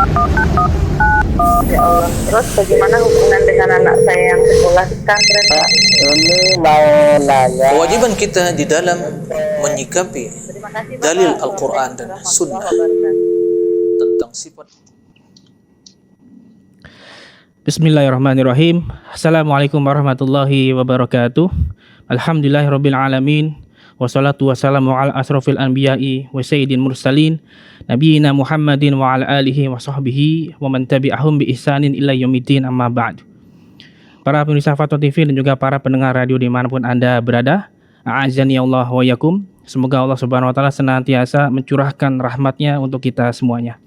Ya Allah. Terus bagaimana hubungan dengan anak saya yang sekolah di pesantren, Pak? Ini mau nanya. Kewajiban kita di dalam menyikapi Terima kasih, Bapak. dalil Al-Quran dan Sunnah tentang sifat. Bismillahirrahmanirrahim. Assalamualaikum warahmatullahi wabarakatuh. Alhamdulillahirabbil alamin. Wassalatu wassalamu ala asrofil anbiya'i wa sayyidil mursalin nabiyina Muhammadin wa ala alihi wa sahbihi wa man tabi'ahum bi ihsanin ila yaumiddin, amma ba'd. Para pemirsa Fatwa TV dan juga para pendengar radio dimanapun Anda berada, a'azani Allah wa yakum. Semoga Allah Subhanahu wa taala senantiasa mencurahkan rahmatnya untuk kita semuanya.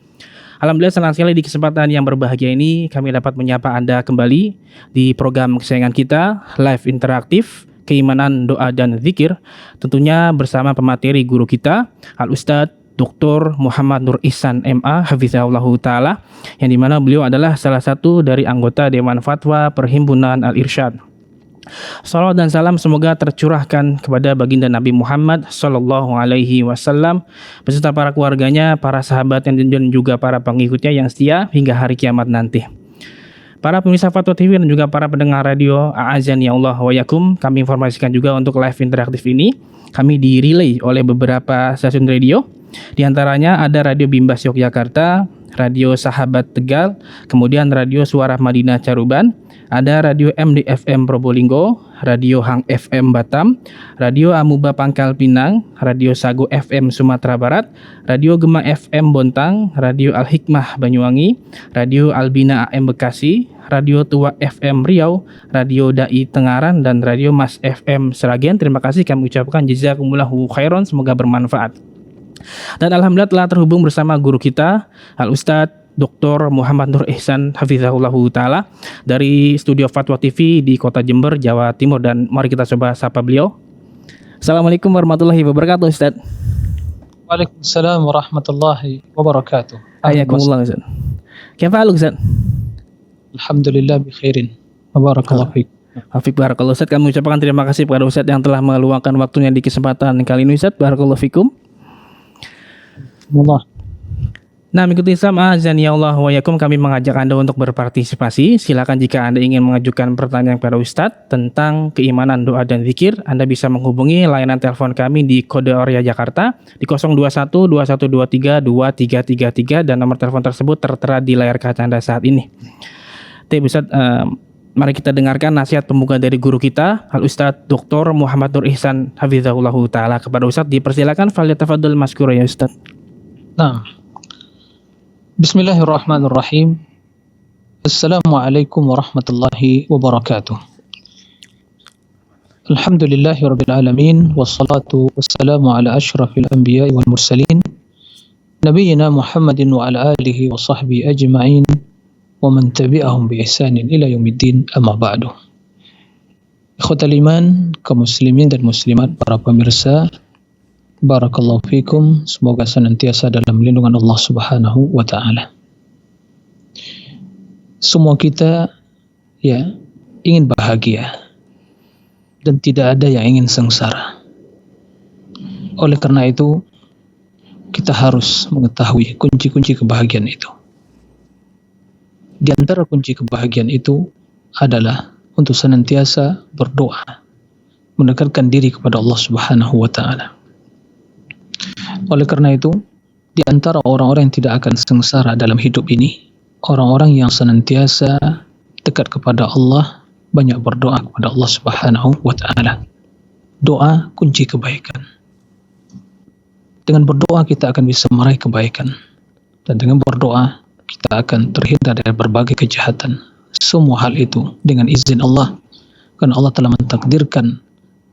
Alhamdulillah, senang sekali di kesempatan yang berbahagia ini kami dapat menyapa Anda kembali di program kesayangan kita, Live Interaktif Keimanan, Doa, dan Zikir, tentunya bersama pemateri guru kita, Al-Ustadz Dr. Muhammad Nur Ihsan MA Hafizahullahu Ta'ala, yang dimana beliau adalah salah satu dari anggota Dewan Fatwa Perhimpunan Al-Irsyad. Salawat dan salam semoga tercurahkan kepada baginda Nabi Muhammad Sallallahu Alaihi Wasallam beserta para keluarganya, para sahabat dan juga para pengikutnya yang setia hingga hari kiamat nanti. Para pemirsa Fatwa TV dan juga para pendengar radio, a'azani Allah wa yakum, kami informasikan juga untuk live interaktif ini kami di-relay oleh beberapa stasiun radio. Di antaranya ada Radio Bimbas Yogyakarta, Radio Sahabat Tegal, kemudian Radio Suara Madinah Caruban, ada Radio MDFM Probolinggo, Radio Hang FM Batam, Radio Amuba Pangkal Pinang, Radio Sago FM Sumatera Barat, Radio Gema FM Bontang, Radio Al Hikmah Banyuwangi, Radio Albina AM Bekasi, Radio Tua FM Riau, Radio Dai Tengaran, dan Radio Mas FM Seragen. Terima kasih kami ucapkan jazakumullahu khairan, semoga bermanfaat. Dan alhamdulillah telah terhubung bersama guru kita, Al-Ustadz Dr. Muhammad Nur Ihsan Hafizahullahu Ta'ala dari Studio Fatwa TV di Kota Jember, Jawa Timur. Dan mari kita coba sapa beliau. Assalamualaikum warahmatullahi wabarakatuh, Ustadz. Waalaikumsalam warahmatullahi wabarakatuh. Hayakumullah, Ustadz. Kaifa Ustadz? Alhamdulillah bi khairin. Barakallahu fiik. Hafik barakallahu, Ustadz. Kami ucapkan terima kasih kepada Ustadz yang telah meluangkan waktunya di kesempatan kali ini, Ustadz. Barakallahu fikum. Allah. Nah, mengikuti sama azan ya Allah wa yakum, kami mengajak Anda untuk berpartisipasi. Silakan jika Anda ingin mengajukan pertanyaan kepada Ustadz tentang keimanan, doa, dan zikir, Anda bisa menghubungi layanan telepon kami di kode area Jakarta di 021 2123 2333 dan nomor telepon tersebut tertera di layar kaca Anda saat ini. Ustadz, mari kita dengarkan nasihat pembuka dari guru kita, Al-Ustadz Dr. Muhammad Nur Ihsan Hafizahullahu Ta'ala. Kepada Ustadz dipersilakan, falyatafaddal maskura ya Ustadz. Nah, Bismillahirrahmanirrahim. Assalamualaikum warahmatullahi wabarakatuh. Alhamdulillahirabbil alamin, wassalatu wassalamu ala asyrafil anbiya'i wal mursalin nabiyyina Muhammadin wa ala alihi wa sahbihi ajma'in wa man tabi'ahum bi ihsanin ila yaumiddin, amma ba'du. Ikhwatal iman, kaum muslimin dan muslimat, para pemirsa, barakallahu fikum, semoga senantiasa dalam lindungan Allah Subhanahu wa taala. Semua kita ingin bahagia dan tidak ada yang ingin sengsara. Oleh karena itu, kita harus mengetahui kunci-kunci kebahagiaan itu. Di antara kunci kebahagiaan itu adalah untuk senantiasa berdoa, mendekatkan diri kepada Allah Subhanahu wa taala. Oleh karena itu, di antara orang-orang yang tidak akan sengsara dalam hidup ini, orang-orang yang senantiasa dekat kepada Allah, banyak berdoa kepada Allah Subhanahu wa taala. Doa kunci kebaikan. Dengan berdoa kita akan bisa meraih kebaikan, dan dengan berdoa kita akan terhindar dari berbagai kejahatan. Semua hal itu dengan izin Allah, karena Allah telah mentakdirkan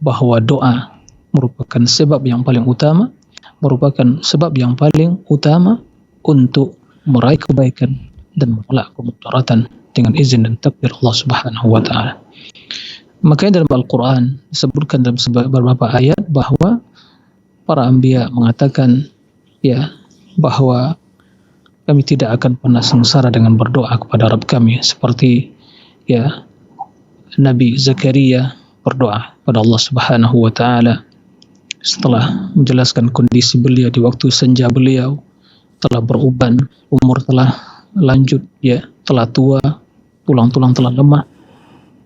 bahwa doa merupakan sebab yang paling utama, untuk meraih kebaikan dan menolak kemudaratan dengan izin dan takdir Allah Subhanahu wa taala. Makanya dalam Al-Qur'an disebutkan dalam beberapa ayat bahwa para anbiya mengatakan bahwa kami tidak akan pernah sengsara dengan berdoa kepada Rabb kami, seperti Nabi Zakaria berdoa pada Allah Subhanahu wa taala setelah menjelaskan kondisi beliau di waktu senja, beliau telah beruban, umur telah lanjut, ya, telah tua, tulang-tulang telah lemah,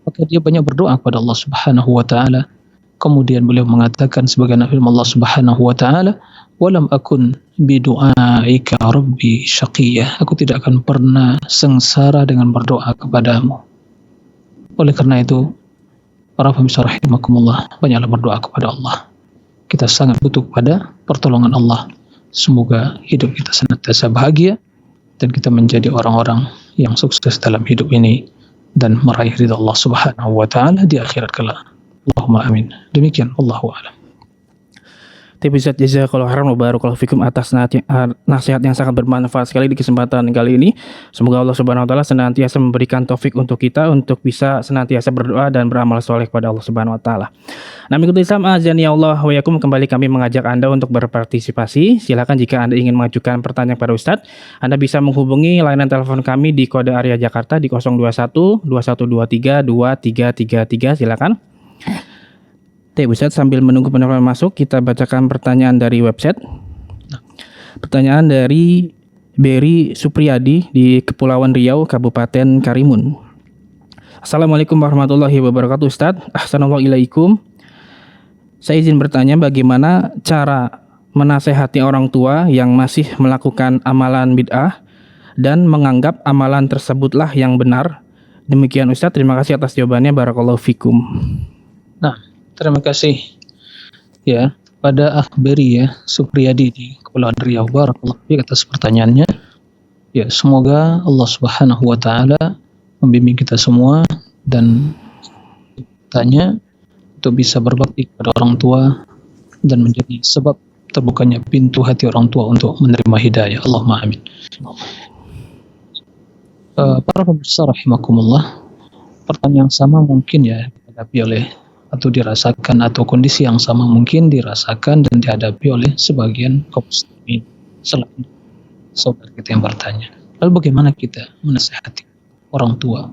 maka dia banyak berdoa kepada Allah Subhanahu wa taala. Kemudian beliau mengatakan sebagai firman Allah Subhanahu wa taala, "Walam akun bidu'aika rabbi syaqiyya." Aku tidak akan pernah sengsara dengan berdoa kepadamu. Oleh karena itu, para pemirsa rahimakumullah, banyaklah berdoa kepada Allah. Kita sangat butuh kepada pertolongan Allah. Semoga hidup kita senantiasa bahagia dan kita menjadi orang-orang yang sukses dalam hidup ini dan meraih ridha Allah Subhanahu wa taala di akhirat kelak. Allahumma amin. Demikian, Allahu a'lam. Tapi Ustaz, jazakallahu khairan wa barakallahu fikum atas nasihat yang sangat bermanfaat sekali di kesempatan kali ini. Semoga Allah Subhanahu wa taala senantiasa memberikan taufik untuk kita untuk bisa senantiasa berdoa dan beramal soleh kepada Allah Subhanahu wa taala. Nah, mengikuti Islam azani Allah wa yakum, kembali kami mengajak Anda untuk berpartisipasi. Silakan jika Anda ingin mengajukan pertanyaan kepada Ustaz, Anda bisa menghubungi layanan telepon kami di kode area Jakarta di 021 2123 2333. Silakan. Ustaz, sambil menunggu penelpon masuk, kita bacakan pertanyaan dari website. Pertanyaan dari Beri Supriyadi di Kepulauan Riau, Kabupaten Karimun. Assalamualaikum warahmatullahi wabarakatuh Ustaz. Assalamualaikum. Saya izin bertanya, bagaimana cara menasehati orang tua yang masih melakukan amalan bid'ah dan menganggap amalan tersebutlah yang benar? Demikian Ustaz, terima kasih atas jawabannya. Barakallahu fikum. Nah, terima kasih ya pada Beri ya Supriyadi di Kepulauan Riau. Barakallahu fiik atas pertanyaannya. Ya, semoga Allah Subhanahu wa taala membimbing kita semua dan tanya untuk bisa berbakti kepada orang tua dan menjadi sebab terbukanya pintu hati orang tua untuk menerima hidayah. Allahumma amin. Para pemirsa rahimakumullah, pertanyaan yang sama mungkin ya dihadapi oleh atau dirasakan, atau kondisi yang sama mungkin dirasakan dan dihadapi oleh sebagian kaum muslimin selain saudara kita yang bertanya. Lalu bagaimana kita menasihati orang tua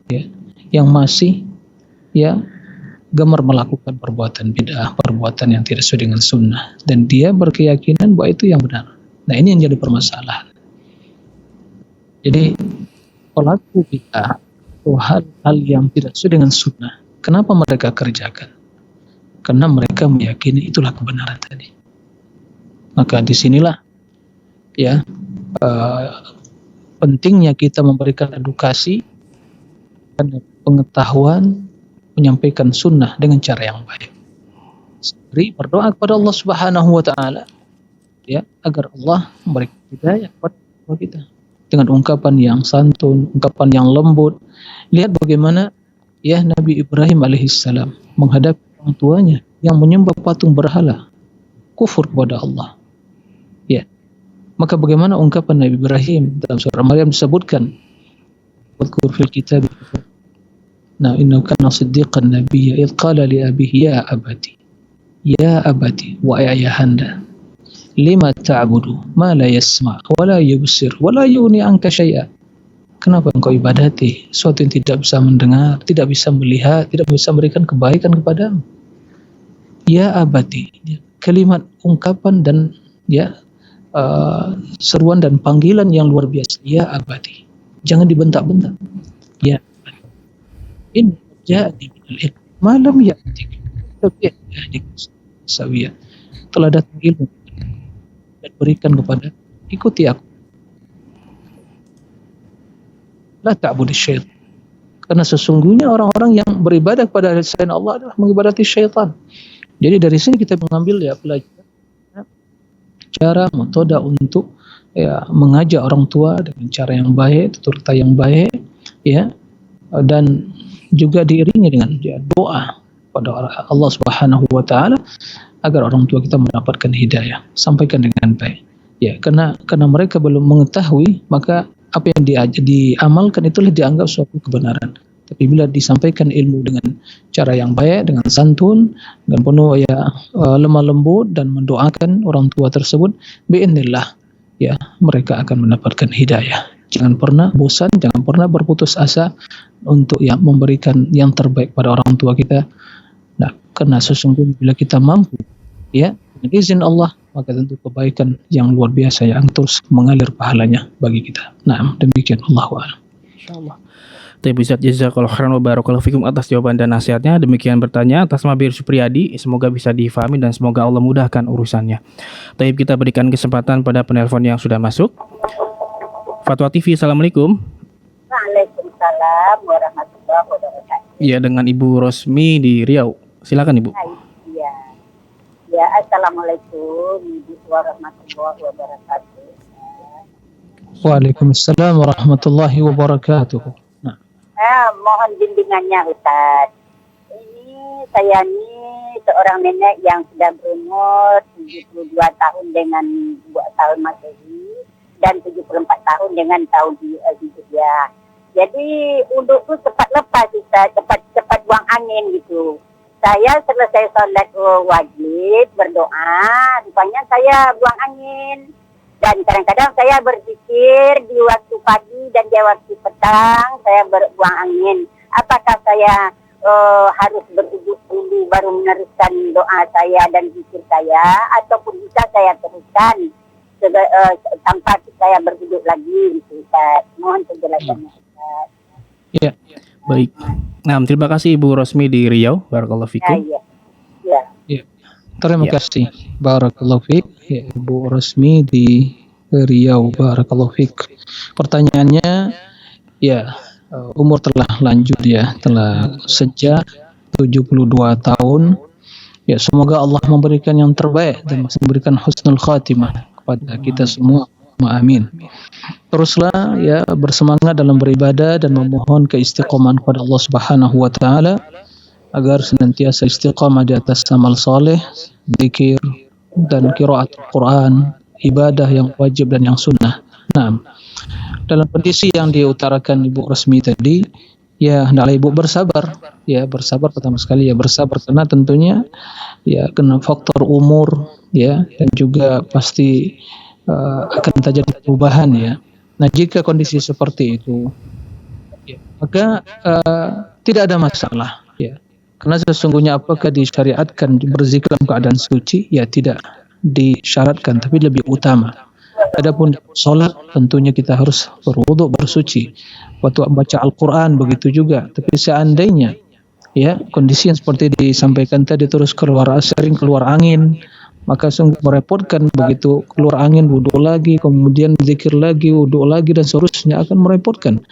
ya yang masih ya gemar melakukan perbuatan bid'ah, perbuatan yang tidak sesuai dengan sunnah, dan dia berkeyakinan bahwa itu yang benar. Nah, ini yang jadi permasalahan. Jadi pelaku bid'ah atau hal-hal yang tidak sesuai dengan sunnah, kenapa mereka kerjakan? Karena mereka meyakini itulah kebenaran tadi. Maka disinilah ya pentingnya kita memberikan edukasi dan pengetahuan, menyampaikan sunnah dengan cara yang baik. Sendiri berdoa kepada Allah Subhanahu wa taala ya agar Allah memberikan hidayah kepada kita dengan ungkapan yang santun, ungkapan yang lembut. Lihat bagaimana ya Nabi Ibrahim alaihissalam menghadapi orang tuanya yang menyembah patung berhala, kufur kepada Allah. Ya. Maka bagaimana ungkapan Nabi Ibrahim dalam surah Maryam disebutkan, "Wadhkur fil kitab." Nah, innahu kana siddiqan nabiyya idh qala li abihi ya abati. Ya abati, wa ayahanda. Lima ta'budu ma la yasma' wa la yubsir wa la yughni anka syai'a. Kenapa engkau ibadati sesuatu yang tidak bisa mendengar, tidak bisa melihat, tidak bisa memberikan kebaikan kepadamu? Ya abati, kalimat ungkapan dan ya seruan dan panggilan yang luar biasa. Ya abati, jangan dibentak-bentak. Ya in jadi ilmu malam ya'tik tapi ya'tik sawiyah, telah datang ilmu dan berikan kepada ikuti aku. La ta'budu syaitan, karena sesungguhnya orang-orang yang beribadah kepada selain Allah adalah mengibadati syaitan. Jadi dari sini kita mengambil ya pelajaran cara metode untuk ya mengajak orang tua dengan cara yang baik, tutur kata yang baik ya, dan juga diiringi dengan ya, doa pada Allah Subhanahu wa taala agar orang tua kita mendapatkan hidayah. Sampaikan dengan baik. Ya, karena mereka belum mengetahui, maka apa yang diamalkan itulah dianggap suatu kebenaran. Tapi bila disampaikan ilmu dengan cara yang baik, dengan santun, dengan penuh ya lemah lembut dan mendoakan orang tua tersebut, bi'idznillah ya mereka akan mendapatkan hidayah. Jangan pernah bosan, jangan pernah berputus asa untuk ya memberikan yang terbaik pada orang tua kita. Nah, karena sesungguhnya bila kita mampu ya dengan izin Allah, maka tentu kebaikan yang luar biasa yang terus mengalir pahalanya bagi kita. Nah, demikian Allahu a'lam. Insyaallah. Tapi Ustaz, jazakallahu khairan wa barakallahu fikum atas jawaban dan nasihatnya. Demikian bertanya atas Mabir Supriyadi, semoga bisa difahami dan semoga Allah mudahkan urusannya. Tapi kita berikan kesempatan pada penelpon yang sudah masuk. Fatwa TV, Assalamualaikum. Waalaikumsalam warahmatullahi wabarakatuh. Iya, dengan Ibu Rosmi di Riau. Silakan Ibu. Iya. Ya, assalamualaikum warahmatullahi wabarakatuh. Waalaikumsalam warahmatullahi wabarakatuh. Mohon bimbingannya Ustaz. Ini saya seorang nenek yang sudah berumur 72 tahun dengan 2 tahun Masehi dan 74 tahun dengan tahun Hijriah. Jadi uduk itu cepat lepas Ustaz, cepat buang angin gitu. Saya selesai sholat wajib berdoa, rupanya saya buang angin. Dan kadang-kadang saya berzikir di waktu pagi dan di waktu petang saya buang angin. Apakah saya harus berwudu dulu baru meneruskan doa saya dan zikir saya, ataupun bisa saya teruskan tanpa saya berwudu lagi gitu Ustaz? Mohon penjelasannya Ustaz. Ya, baik. Nah, terima kasih Ibu Rosmi di Riau. Barakallahu fikum. Ya. Terima kasih. Barakallahu fiik. Ya, Ibu Rosmi di Riau. Barakallahu fiik. Pertanyaannya, ya, umur telah lanjut ya, telah sejak 72 tahun. Ya, semoga Allah memberikan yang terbaik dan memberikan husnul khatimah kepada kita semua. Amin. Teruslah ya bersemangat dalam beribadah dan memohon keistiqomahan kepada Allah Subhanahu wa taala agar senantiasa istiqamah di atas amal saleh, zikir dan qiraat Quran, ibadah yang wajib dan yang sunnah. Nah, dalam kondisi yang diutarakan Ibu Resmi tadi, ya hendaklah Ibu bersabar. Ya, bersabar pertama sekali ya bersabar karena tentunya ya kena faktor umur ya dan juga pasti akan terjadi perubahan ya. Nah, jika kondisi seperti itu ya, maka tidak ada masalah ya. Karena sesungguhnya apakah disyariatkan berzikir dalam keadaan suci? Ya tidak disyaratkan, tapi lebih utama. Adapun sholat tentunya kita harus berwudu bersuci. Waktu baca Al-Quran begitu juga. Tapi seandainya ya kondisi yang seperti disampaikan tadi terus sering keluar angin, maka sungguh merepotkan. Begitu keluar angin wudu lagi, kemudian zikir lagi, wudu lagi dan seterusnya akan merepotkan.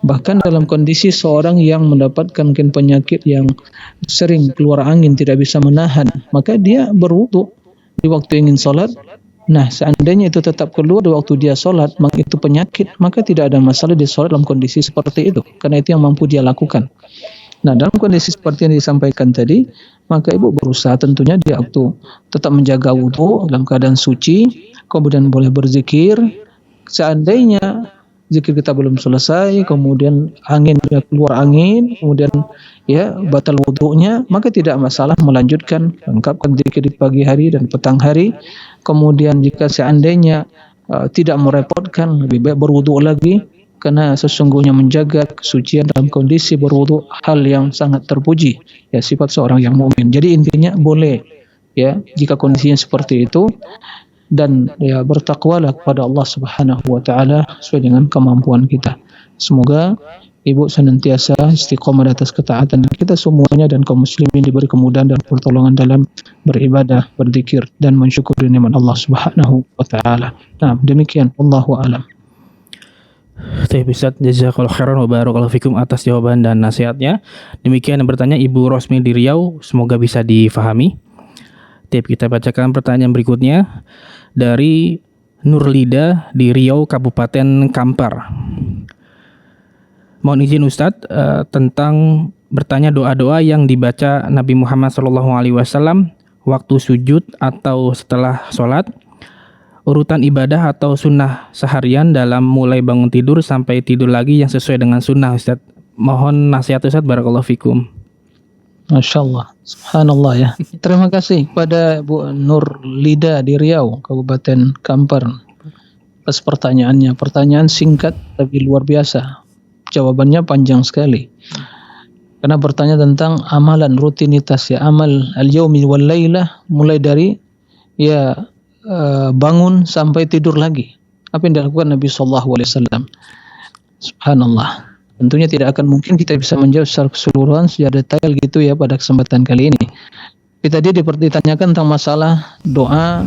Bahkan dalam kondisi seorang yang mendapatkan mungkin penyakit yang sering keluar angin tidak bisa menahan, maka dia berwudu di waktu ingin sholat. Nah, seandainya itu tetap keluar di waktu dia sholat, maka itu penyakit, maka tidak ada masalah dia sholat dalam kondisi seperti itu, karena itu yang mampu dia lakukan. Nah, dalam kondisi seperti yang disampaikan tadi, maka ibu berusaha tentunya dia waktu tetap menjaga wudu dalam keadaan suci, kemudian boleh berzikir. Seandainya zikir kita belum selesai, kemudian keluar angin, kemudian ya batal wudunya, maka tidak masalah melanjutkan lengkapkan zikir di pagi hari dan petang hari. Kemudian jika seandainya tidak merepotkan, lebih baik berwudu lagi, karena sesungguhnya menjaga kesucian dalam kondisi berwudu hal yang sangat terpuji ya, sifat seorang yang mukmin. Jadi intinya boleh ya jika kondisinya seperti itu, dan ya bertakwalah kepada Allah Subhanahu wa taala sesuai dengan kemampuan kita. Semoga ibu senantiasa istiqomah atas ketaatan kita semuanya dan kaum muslimin diberi kemudahan dan pertolongan dalam beribadah, berzikir dan mensyukuri nikmat Allah Subhanahu wa taala. Nah, demikian wallahu a'lam. Baik Ustaz, jazakallahu khairan wa barakallahu fikum atas jawaban dan nasihatnya. Demikian yang bertanya Ibu Rosmi di Riau, semoga bisa difahami. Kita bacakan pertanyaan berikutnya dari Nurlida di Riau, Kabupaten Kampar. Mohon izin Ustadz tentang bertanya doa-doa yang dibaca Nabi Muhammad SAW waktu sujud atau setelah sholat, urutan ibadah atau sunnah seharian dalam mulai bangun tidur sampai tidur lagi yang sesuai dengan sunnah Ustadz. Mohon nasihat Ustadz, barakallahu fikum. Masya Allah, subhanallah ya. Terima kasih kepada Bu Nurlida di Riau, Kabupaten Kampar atas pertanyaannya. Pertanyaan singkat tapi luar biasa. Jawabannya panjang sekali. Karena bertanya tentang amalan rutinitas ya, amal al-yaumi wal lailah, mulai dari bangun sampai tidur lagi. Apa yang dilakukan Nabi Shallallahu Alaihi Wasallam? Subhanallah. Tentunya tidak akan mungkin kita bisa menjawab secara keseluruhan secara detail gitu ya pada kesempatan kali ini. Tapi tadi ditanyakan tentang masalah doa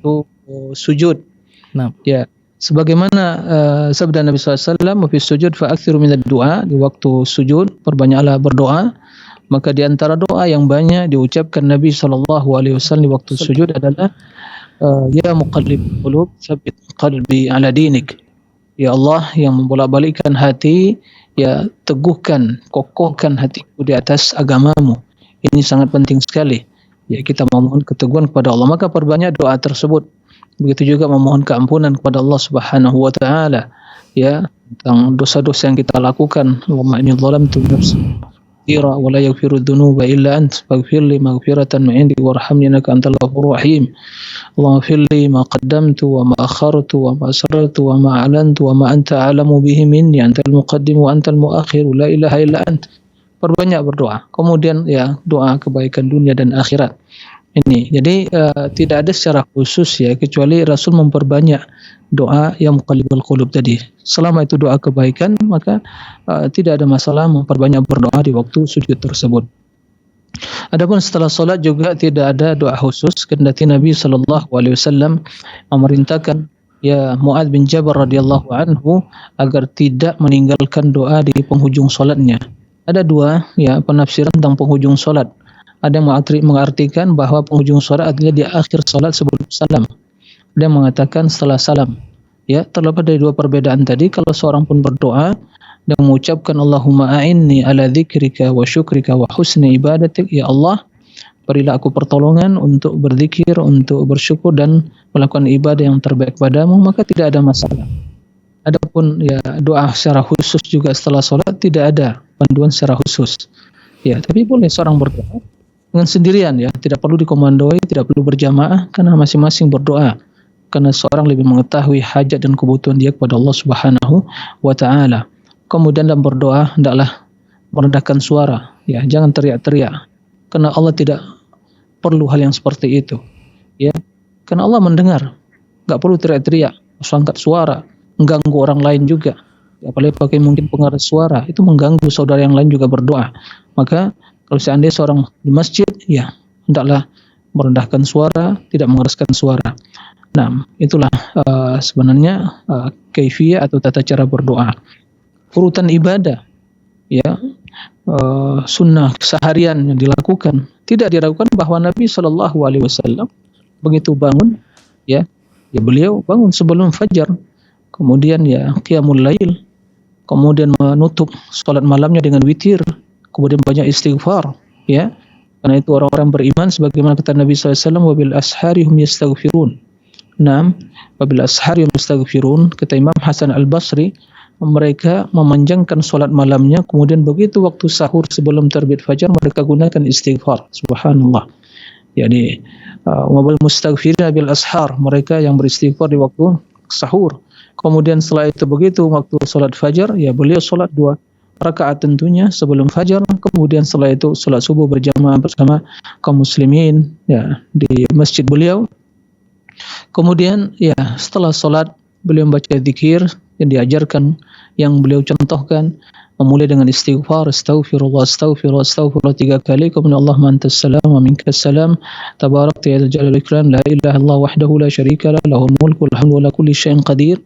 itu sujud. Nah, Ya, sebagaimana sabda Nabi SAW, "Fi sujud fa'akthiru minad du'a." Di waktu sujud perbanyaklah berdoa. Maka di antara doa yang banyak diucapkan Nabi SAW di waktu sujud adalah ya muqallibul qulub, tsabbit qalbi ala dinik. Ya Allah yang membolak-balikkan hati, ya teguhkan, kokohkan hatiku di atas agamamu. Ini sangat penting sekali. Ya, kita memohon keteguhan kepada Allah, maka perbanyak doa tersebut. Begitu juga memohon keampunan kepada Allah Subhanahu wa taala, ya, tentang dosa-dosa yang kita lakukan. Allahumma inni zalamtu nafsi katsira wa la yaghfiru dzunuba illa ant faghfir li maghfiratan min 'indik warhamni innaka antal ghafurur rahim. Allahumma ighfir li ma qaddamtu wa ma akhartu wa ma asrartu wa ma a'lantu wa ma anta a'lamu bihi minni antal muqaddim wa antal muakhir la ilaha illa ant. Perbanyak berdoa. Kemudian ya doa kebaikan dunia dan akhirat. Ini. Jadi tidak ada secara khusus ya, kecuali Rasul memperbanyak doa yang muqallibal qulub tadi. Selama itu doa kebaikan, maka tidak ada masalah memperbanyak berdoa di waktu sujud tersebut. Adapun setelah solat juga tidak ada doa khusus, kendati Nabi sallallahu alaihi wasallam memerintahkan ya Mu'adz bin Jabal radhiyallahu anhu agar tidak meninggalkan doa di penghujung solatnya. Ada dua ya penafsiran tentang penghujung solat. Ada yang mengartikan bahwa penghujung solat adalah di akhir solat sebelum salam. Ada yang mengatakan setelah salam. Ya, terlepas dari dua perbedaan tadi, kalau seorang pun berdoa dan mengucapkan Allahumma a'inni ala dzikrika wa syukrika wa husni ibadatik, ya Allah, berilah aku pertolongan untuk berzikir, untuk bersyukur dan melakukan ibadah yang terbaik padamu, maka tidak ada masalah. Adapun ya doa secara khusus juga setelah sholat tidak ada panduan secara khusus. Ya, tapi boleh seorang berdoa dengan sendirian ya, tidak perlu dikomandoi, tidak perlu berjamaah karena masing-masing berdoa. Karena seorang lebih mengetahui hajat dan kebutuhan dia kepada Allah Subhanahu wa taala. Kemudian dalam berdoa hendaklah merendahkan suara, ya, jangan teriak-teriak. Karena Allah tidak perlu hal yang seperti itu. Ya. Karena Allah mendengar. Enggak perlu teriak-teriak, angkat suara, mengganggu orang lain juga. Apalagi pakai mungkin pengeras suara, itu mengganggu saudara yang lain juga berdoa. Maka kalau seandainya seorang di masjid, ya hendaklah merendahkan suara, tidak mengeraskan suara. Nah, itulah sebenarnya kaifiyah atau tata cara berdoa. Urutan ibadah, ya sunnah seharian yang dilakukan tidak diragukan bahwa Nabi Shallallahu Alaihi Wasallam begitu bangun, ya beliau bangun sebelum fajar, kemudian ya qiyamul lail, kemudian menutup salat malamnya dengan witir. Kemudian banyak istighfar, ya. Karena itu orang-orang beriman sebagaimana kata Nabi SAW, wabil ashari hum yastaghfirun. Naam, wabil ashari hum yastaghfirun. Kata Imam Hasan Al-Basri, mereka memanjangkan salat malamnya, kemudian begitu waktu sahur sebelum terbit fajar mereka gunakan istighfar. Subhanallah. Jadi wabil mustaghfirin bil ashar, mereka yang beristighfar di waktu sahur. Kemudian setelah itu begitu waktu salat fajar, ya beliau salat 2 rakaat tentunya sebelum fajar, kemudian setelah itu salat subuh berjamaah bersama kaum muslimin ya di masjid beliau. Kemudian ya setelah salat beliau membaca zikir yang diajarkan, yang beliau contohkan, memulai dengan istighfar, astaghfirullah 3 kali, kemudian Allahumma antas salam wa minkas salam, tabarakta ya dzal jalali wal ikram, la ilaha illallah wahdahu la syarika lah, lahul mulku wal hamdu ala kulli syai'in qadir.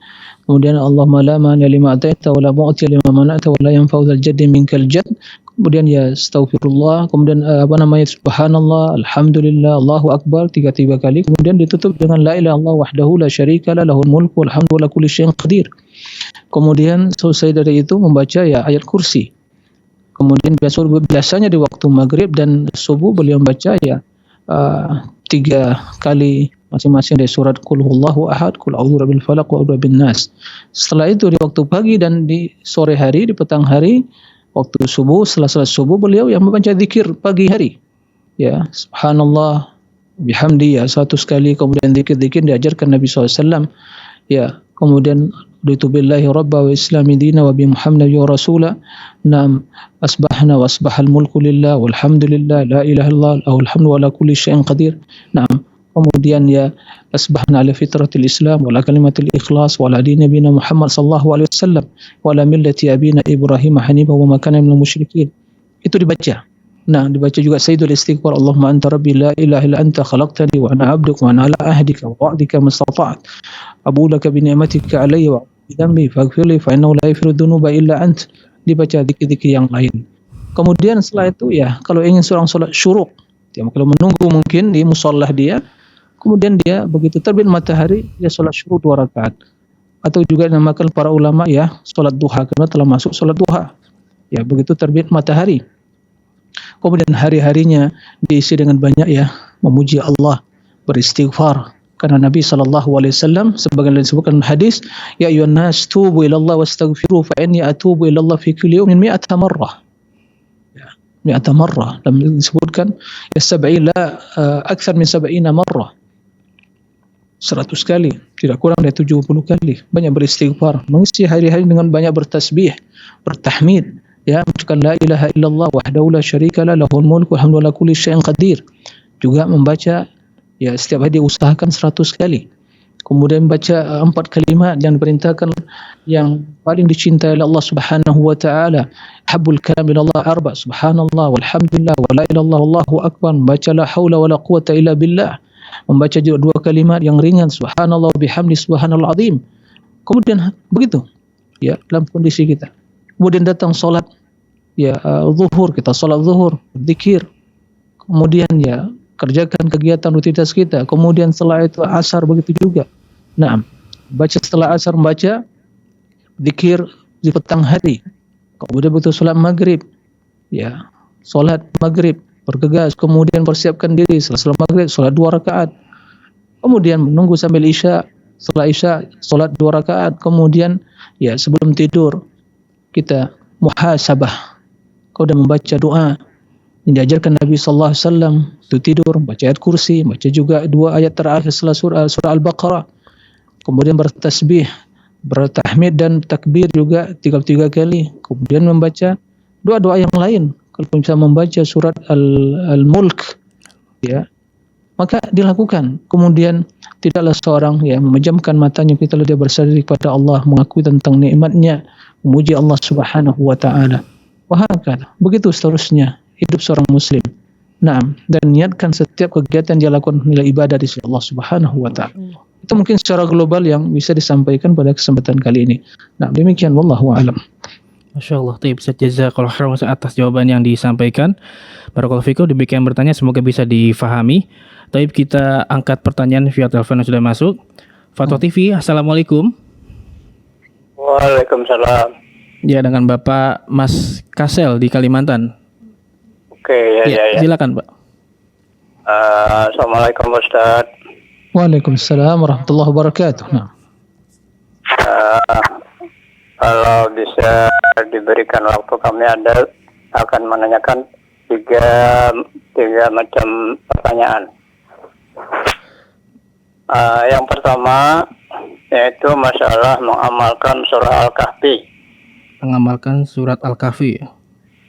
Kemudian Allahumma la mani lima ataita wa la mu'ti lima mana'ta wa la yanfa'u dzal jaddi minkal jadd. Kemudian ya astaghfirullah, kemudian subhanallah, alhamdulillah, Allahu akbar 3 kali, kemudian ditutup dengan la ilaha illallah wahdahu la syarika lah, lahul mulku wal hamdu ala kulli syai'in qadir. Kemudian selesai dari itu membaca ya ayat kursi. Kemudian biasanya di waktu maghrib dan subuh beliau membaca ya 3 kali masing-masing dari surat Qul huwallahu ahad, Qul a'udzu birabbil falaq wa a'udzu birabbin nas. Setelah itu di waktu pagi dan di sore hari, di petang hari, waktu subuh, setelah salat subuh beliau yang membaca zikir pagi hari. Ya, subhanallah bihamdi ya 100 kali, kemudian zikir-zikir diajarkan Nabi SAW. Ya, kemudian raditu billahi rabba wa islami dina wa bi muhammadin wa rasula. Nam asbahna wa asbahal mulku lillah walhamdulillah la ilaha illallah lahul hamdu wa ala kulli syai'in qadir. Naam. kemudian ya asbahna ala fitratil Islam wa ala kalimatil ikhlas wa ala dini nabiyina Muhammad sallallahu alaihi wasallam wa ala millati abina Ibrahim hanifan wa ma kana minal musyrikin. Itu dibaca. Nah, dibaca juga Sayyidul Istighfar, Allahumma anta rabbi la ilaha illa anta khalaqtani wa ana 'abduka wa ana ala ahdika wa wa'dika mastata'tu. Abu laka bi ni'matika alayya wa bi dhanbi faghfir li fa innahu la yaghfiru dhunuba illa ant. Dibaca zikir-zikir yang lain. Kemudian setelah itu ya, kalau ingin seorang salat syuruk, dia kalau menunggu mungkin di musalla dia, kemudian dia begitu terbit matahari, dia salat syuruk 2 rakaat. Atau juga dinamakan para ulama ya, salat duha, karena telah masuk salat duha. Ya, begitu terbit matahari. Kemudian hari-harinya diisi dengan banyak ya memuji Allah, beristighfar. Karena Nabi SAW sebagaimana disebutkan hadis, ya ayyuhan nas tubu ila Allah wastaghfiru fa inni atubu ila Allah fi kulli yawmin 100 marrah. Ya, 100 marrah. Dan disebutkan ya akthar min 70 marrah. 100 kali, tidak kurang dari 70 kali. Banyak beristighfar, mengisi hari-hari dengan banyak bertasbih, bertahmid. Ya, mengucapkan la ilaha illallah wahdahu la syarika lah lahul mulku wa hamdu ala kulli syai'in qadir. Juga membaca ya setiap hari diusahakan 100 kali. Kemudian baca 4 kalimat yang diperintahkan yang paling dicintai oleh Allah Subhanahu wa taala. Habbul kalam ila Allah arba, subhanallah walhamdulillah wa la ilaha illallah wallahu akbar. Baca la haula wala quwata illa billah. Membaca juga 2 kalimat yang ringan, subhanallah bihamdi subhanal azim. Kemudian begitu ya dalam kondisi kita. Kemudian datang solat ya zuhur, kita solat zuhur, zikir. Kemudian ya kerjakan kegiatan rutinitas kita. Kemudian setelah itu asar begitu juga. Nah, baca setelah asar, membaca zikir di petang hari. Kemudian betul solat maghrib. Ya, solat maghrib, bergegas. Kemudian persiapkan diri setelah solat maghrib, solat 2 rakaat. Kemudian menunggu sambil isya. Setelah isya, solat 2 rakaat. Kemudian ya sebelum tidur kita muhasabah. Kau sudah membaca doa yang diajarkan Nabi sallallahu alaihi wasallam, itu tidur, baca ayat kursi, baca juga 2 ayat terakhir setelah surah Al-Baqarah. Kemudian bertasbih, bertahmid dan takbir juga 33 kali. Kemudian membaca doa-doa yang lain. Kalau bisa membaca surat Al-Mulk ya, maka dilakukan. Kemudian tidaklah seorang yang memejamkan matanya ketika dia bersandar kepada Allah, mengakui tentang nikmatnya, memuji Allah Subhanahu wa taala. Wahakala, begitu seterusnya hidup seorang muslim. Naam, dan niatkan setiap kegiatan dia lakukan nilai ibadah di sisi Allah Subhanahu wa taala. Itu mungkin secara global yang bisa disampaikan pada kesempatan kali ini. Nah, demikian wallahu a'lam. Masya Allah, Ustaz jazakallahu khairan atas jawaban yang disampaikan. Barakallahu fikum, demikian bertanya semoga bisa difahami. Taib, kita angkat pertanyaan via telepon yang sudah masuk. Fatwa TV, Assalamualaikum. Waalaikumsalam. Ya, dengan Bapak Mas Kasel di Kalimantan. Oke, ya. Silakan, Pak. Assalamualaikum Ustaz. Waalaikumsalam warahmatullahi wabarakatuh. Nah. Kalau bisa diberikan waktu, kami akan menanyakan tiga macam pertanyaan. Yang pertama yaitu masalah mengamalkan surah Al-Kahfi. Mengamalkan surat Al-Kahfi.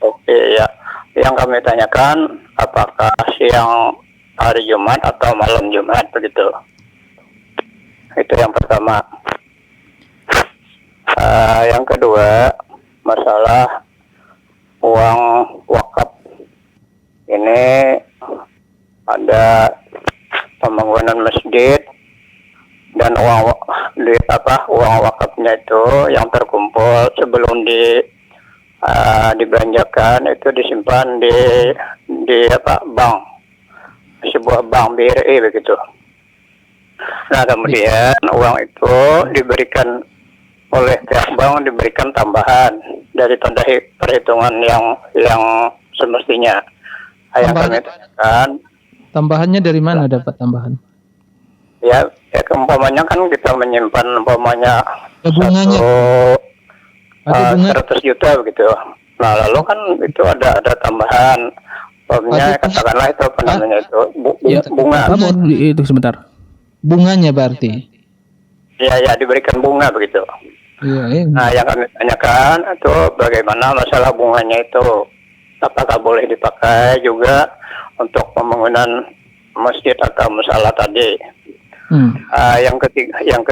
Oke, ya. Yang kami tanyakan, apakah siang hari Jumat atau malam Jumat begitu? Itu yang pertama. Yang kedua, masalah uang wakaf. Ini ada pembangunan masjid dan uang wakafnya itu yang terkumpul sebelum dibelanjakan itu disimpan di bank, sebuah bank BRI begitu. Nah, kemudian uang itu diberikan oleh pihak bank, diberikan tambahan dari tanda perhitungan yang semestinya. Yang kami tanyakan, tambahannya dari mana dapat tambahan? Ya umpamanya kan kita menyimpan umpamanya bunganya 100 juta begitu. Nah, lalu kan itu ada tambahan. Umpamanya katakanlah itu apa namanya itu bunga. Itu sebentar. Bunganya berarti. Ya diberikan bunga begitu. Iya. Nah, yang kami tanyakan itu bagaimana masalah bunganya itu, apakah boleh dipakai juga untuk pembangunan masjid atau musala tadi. Yang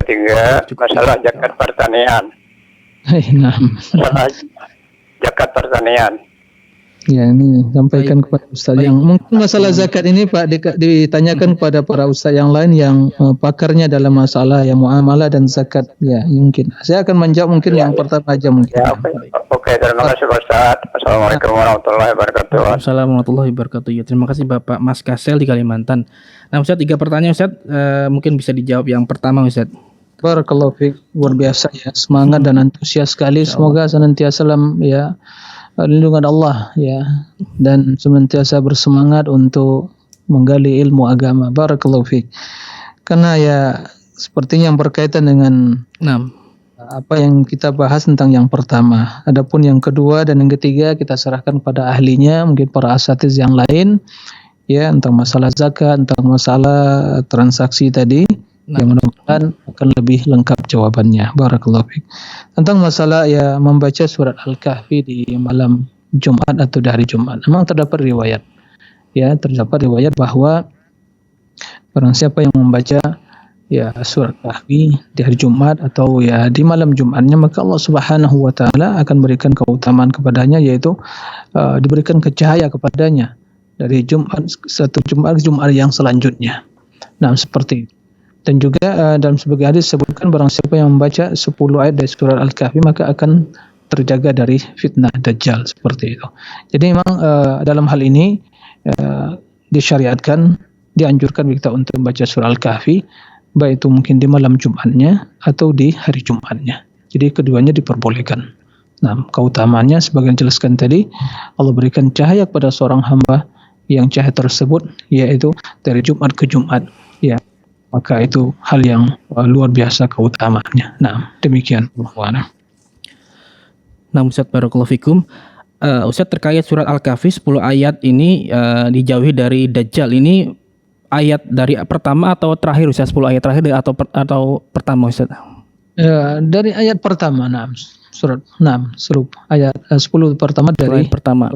ketiga masalah zakat pertanian. Nah, Masalah zakat pertanian. ya ini sampaikan kepada Ustaz yang mungkin masalah zakat ini Pak ditanyakan kepada para Ustaz yang lain yang pakarnya dalam masalah yang muamalah dan zakat ya mungkin. Saya akan menjawab mungkin yang pertama aja mungkin. Ya, oke, terima kasih Pak Ustaz. Assalamualaikum warahmatullahi wabarakatuh. Assalamualaikum warahmatullahi wabarakatuh. Ya, terima kasih Bapak Mas Kasel di Kalimantan. Nah Ustaz, 3 pertanyaan Ustaz, mungkin bisa dijawab yang pertama Ustaz. Barakallahu fiik, luar biasa ya, semangat dan antusias sekali. Semoga senantiasa ya lindungan Allah ya dan senantiasa bersemangat untuk menggali ilmu agama. Barakallahu fiik. Karena ya sepertinya yang berkaitan dengan apa yang kita bahas tentang yang pertama. Adapun yang kedua dan yang ketiga kita serahkan pada ahlinya, mungkin para asatiz yang lain ya, tentang masalah zakat, tentang masalah transaksi tadi. Yang mudah-mudahan akan lebih lengkap jawabannya. Barakallahu fiik. Tentang masalah ya membaca surat Al-Kahfi di malam Jumat atau di hari Jumat. Memang terdapat riwayat. Ya, terdapat riwayat bahwa barang siapa yang membaca ya surat Kahfi di hari Jumat atau ya di malam Jumatnya, maka Allah Subhanahu wa taala akan berikan keutamaan kepadanya, yaitu diberikan cahaya kepadanya dari satu Jumat ke Jumat yang selanjutnya. Nah, seperti itu. Dan juga dalam sebagian hadis disebutkan barang siapa yang membaca 10 ayat dari surat Al-Kahfi maka akan terjaga dari fitnah Dajjal, seperti itu. Jadi memang dalam hal ini disyariatkan, dianjurkan kita untuk membaca surah Al-Kahfi, baik itu mungkin di malam Jumatnya atau di hari Jumatnya. Jadi keduanya diperbolehkan. Nah, keutamaannya sebagian jelaskan tadi, Allah berikan cahaya kepada seorang hamba yang cahaya tersebut yaitu dari Jumat ke Jumat. Ya, maka itu hal yang luar biasa keutamaannya. Nah, demikian. Nah, Ustaz barakallahu fikum. Ustaz, terkait surat Al-Kahfi 10 ayat ini dijauhi dari Dajjal. Ini ayat dari pertama atau terakhir Ustaz? 10 ayat terakhir atau pertama Ustaz? Dari ayat pertama, surat ayat 10 pertama dari ayat pertama.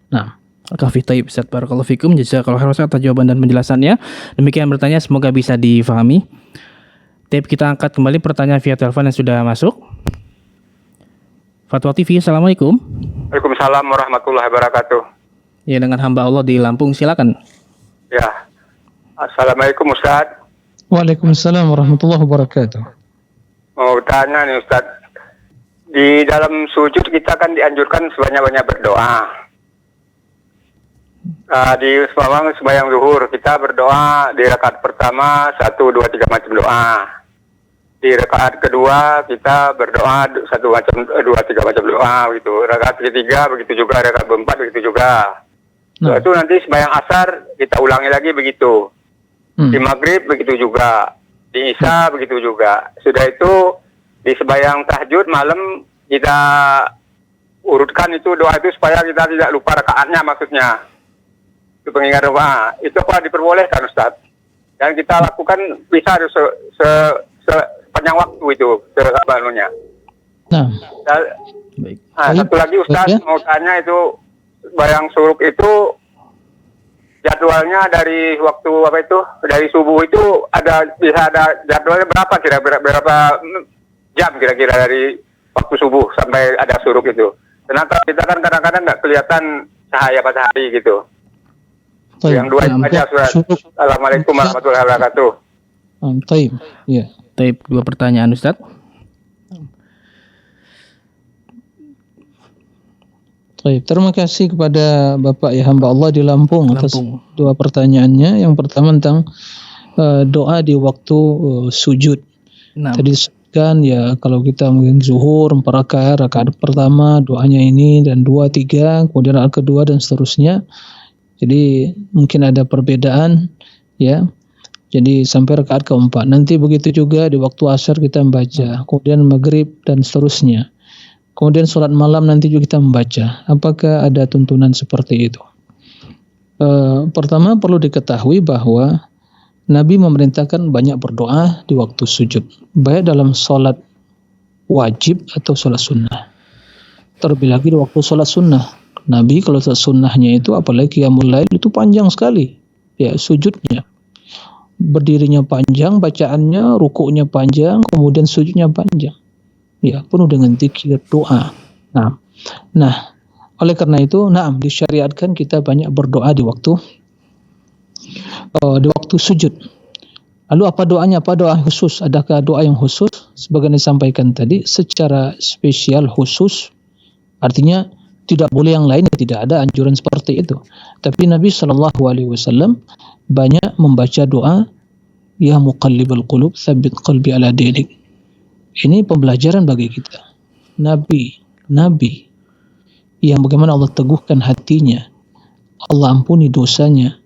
Nah. Al-Kahfi. Taib Ustaz barakallahu fikum. Jazakallahu khairan atas jawaban dan penjelasannya. Demikian bertanya, semoga bisa difahami. Taib, kita angkat kembali pertanyaan via telepon yang sudah masuk. Fatwa TV, Assalamualaikum. Waalaikumsalam warahmatullahi wabarakatuh. Ya, dengan hamba Allah di Lampung, silakan. Ya. Assalamualaikum Ustaz. Waalaikumsalam warahmatullahi wabarakatuh. Mau tanya nih Ustaz. Di dalam sujud kita kan dianjurkan sebanyak-banyak berdoa. Di sembahyang zuhur kita berdoa di rakaat pertama 1, 2, 3 macam doa. Di rakaat kedua kita berdoa 1 macam 2, 3 macam doa gitu. Rakaat ketiga begitu juga, rakaat keempat begitu juga. Itu nanti sembahyang asar kita ulangi lagi begitu. Di maghrib begitu juga. Di isya begitu juga. Sudah itu di sembahyang tahajud malam kita urutkan itu doa itu supaya kita tidak lupa rakaatnya, maksudnya. Itu pengingat doa. Itu apa diperbolehkan Ustaz? Dan kita lakukan bisa sepanjang waktu itu sebanunya. Baik. Satu lagi Ustaz, mau tanya itu bayang suruk itu jadwalnya dari waktu apa itu? Dari subuh itu bisa ada jadwalnya berapa kira-kira, berapa jam kira-kira dari waktu subuh sampai ada suruk itu? Karena kita kan kadang-kadang nggak kelihatan cahaya matahari gitu. Yang dua itu aja Ustaz. Assalamualaikum warahmatullahi wabarakatuh. Taib. Ya. Taib, 2 pertanyaan Ustaz. Taib. Terima kasih kepada Bapak ya hamba Allah di Lampung atas 2 pertanyaannya. Yang pertama tentang doa di waktu sujud. Tadi disebutkan ya kalau kita mungkin zuhur 4 rakaat pertama doanya ini, dan 2, 3, kemudian rakaat kedua dan seterusnya. Jadi mungkin ada perbedaan ya. Jadi sampai rakaat keempat. Nanti begitu juga di waktu asar kita membaca, kemudian maghrib dan seterusnya. Kemudian sholat malam nanti juga kita membaca. Apakah ada tuntunan seperti itu? Pertama perlu diketahui bahwa Nabi memerintahkan banyak berdoa di waktu sujud, baik dalam sholat wajib atau sholat sunnah. Terlebih lagi di waktu sholat sunnah. Nabi kalau sholat sunnahnya itu apalagi qiyamul lail itu panjang sekali. ya sujudnya. Berdirinya panjang, bacaannya, rukuknya panjang, kemudian sujudnya panjang. Ya, penuh dengan zikir, doa. Nah, oleh karena itu, disyariatkan kita banyak berdoa di waktu sujud. Lalu apa doanya? Apa doa khusus? Adakah doa yang khusus? Sebagaimana disampaikan tadi, secara spesial khusus, artinya tidak boleh yang lain, tidak ada anjuran seperti itu. Tapi Nabi SAW banyak membaca doa, Ya muqallibal qulub, tsabbit qalbi ala dinik. Ini pembelajaran bagi kita. Nabi yang bagaimana Allah teguhkan hatinya, Allah ampuni dosanya,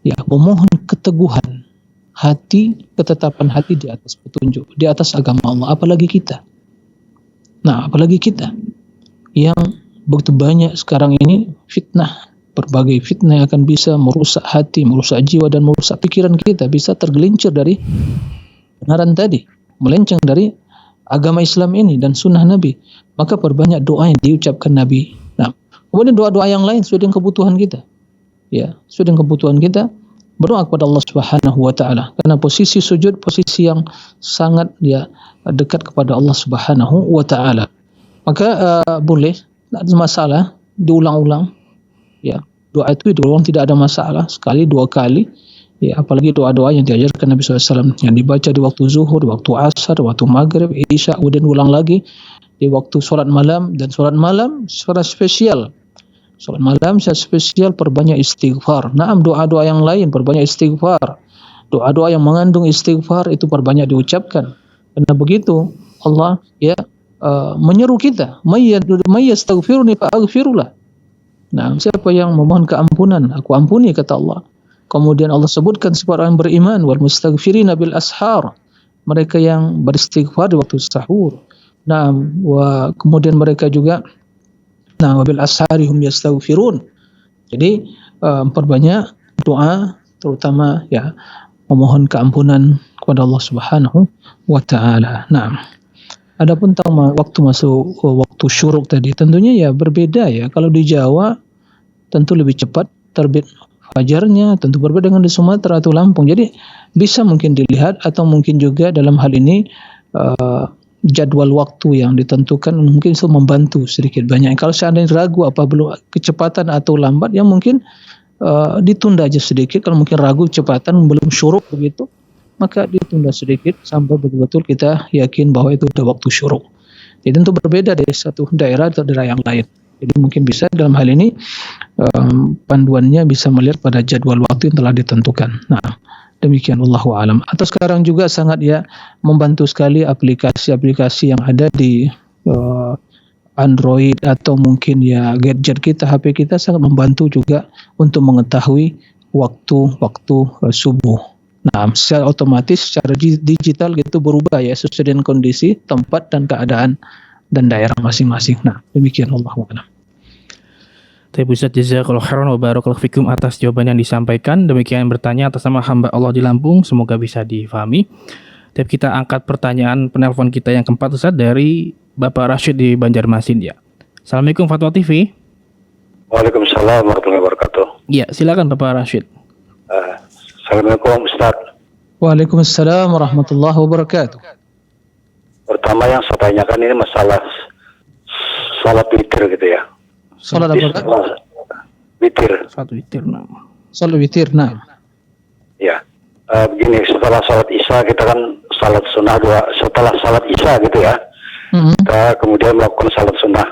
ya memohon keteguhan hati, ketetapan hati di atas petunjuk, di atas agama Allah. Apalagi kita. Nah, apalagi kita yang begitu banyak sekarang ini fitnah, berbagai fitnah yang akan bisa merusak hati, merusak jiwa, dan merusak pikiran kita, bisa tergelincir dari kebenaran tadi, melenceng dari agama Islam ini dan sunnah Nabi. Maka perbanyak doa yang diucapkan Nabi. Nah, kemudian doa-doa yang lain sesuai dengan kebutuhan kita. Ya, sesuai dengan kebutuhan kita, berdoa kepada Allah Subhanahu wa taala. Karena posisi sujud posisi yang sangat dekat kepada Allah Subhanahu wa taala. Maka boleh, tidak ada masalah diulang-ulang. Ya, doa itu diulang tidak ada masalah, sekali, dua kali. Ya, apalagi doa-doa yang diajarkan Nabi SAW yang dibaca di waktu zuhur, di waktu asar, di waktu maghrib, isya, kemudian ulang lagi di waktu sholat malam. Dan sholat malam secara spesial. Sholat malam secara spesial perbanyak istighfar. Doa-doa yang lain perbanyak istighfar. Doa-doa yang mengandung istighfar itu perbanyak diucapkan. Karena begitu Allah menyeru kita, may yastaghfiruni fa aghfirullah. Nah, siapa yang memohon keampunan, aku ampuni, kata Allah. Kemudian Allah sebutkan sifat orang beriman, wal mustaghfirina bil ashar, mereka yang beristighfar di waktu sahur. Nah, kemudian mereka juga wa bil ashari hum yastaghfirun. Jadi perbanyak doa, terutama memohon keampunan kepada Allah Subhanahu wa taala. Nah, adapun tentang waktu masuk waktu syuruk tadi, tentunya berbeda ya. Kalau di Jawa tentu lebih cepat terbit fajarnya, tentu berbeda dengan di Sumatera atau Lampung. Jadi bisa mungkin dilihat, atau mungkin juga dalam hal ini jadwal waktu yang ditentukan mungkin itu membantu sedikit banyak. Kalau seandainya ragu apa belum kecepatan atau lambat, mungkin ditunda aja sedikit. Kalau mungkin ragu kecepatan belum syuruk begitu, maka ditunda sedikit sampai betul-betul kita yakin bahwa itu sudah waktu syuruk. Jadi tentu berbeda dari satu daerah atau daerah yang lain. Jadi mungkin bisa dalam hal ini panduannya bisa melihat pada jadwal waktu yang telah ditentukan. Nah, demikian wallahu alam. Atau sekarang juga sangat membantu sekali aplikasi-aplikasi yang ada di Android atau mungkin gadget kita, HP kita, sangat membantu juga untuk mengetahui waktu subuh. Nah, secara otomatis, secara digital gitu berubah sesuai dengan kondisi, tempat dan keadaan dan daerah masing-masing. Nah, demikian wallahu a'lam. Baik, Ustaz, jazakallahu khairan wa barakallahu fikum atas jawaban yang disampaikan. Demikian bertanya atas nama hamba Allah di Lampung, semoga bisa difahami. Tapi kita angkat pertanyaan penelpon kita yang keempat, Ustaz, dari Bapak Rashid di Banjarmasin ya. Assalamualaikum Fatwa TV. Waalaikumsalam warahmatullahi wabarakatuh. Ya, silakan Bapak Rashid. Assalamualaikum Ustaz. Waalaikumsalam warahmatullahi wabarakatuh. Pertama yang saya tanyakan ini masalah salat witir gitu ya. Salat apa? Witir. Salat witir, nah. Salat witir, nah. Ya. Begini, setelah salat Isya kita kan salat sunnah setelah salat Isya gitu ya. Kita kemudian melakukan salat sunnah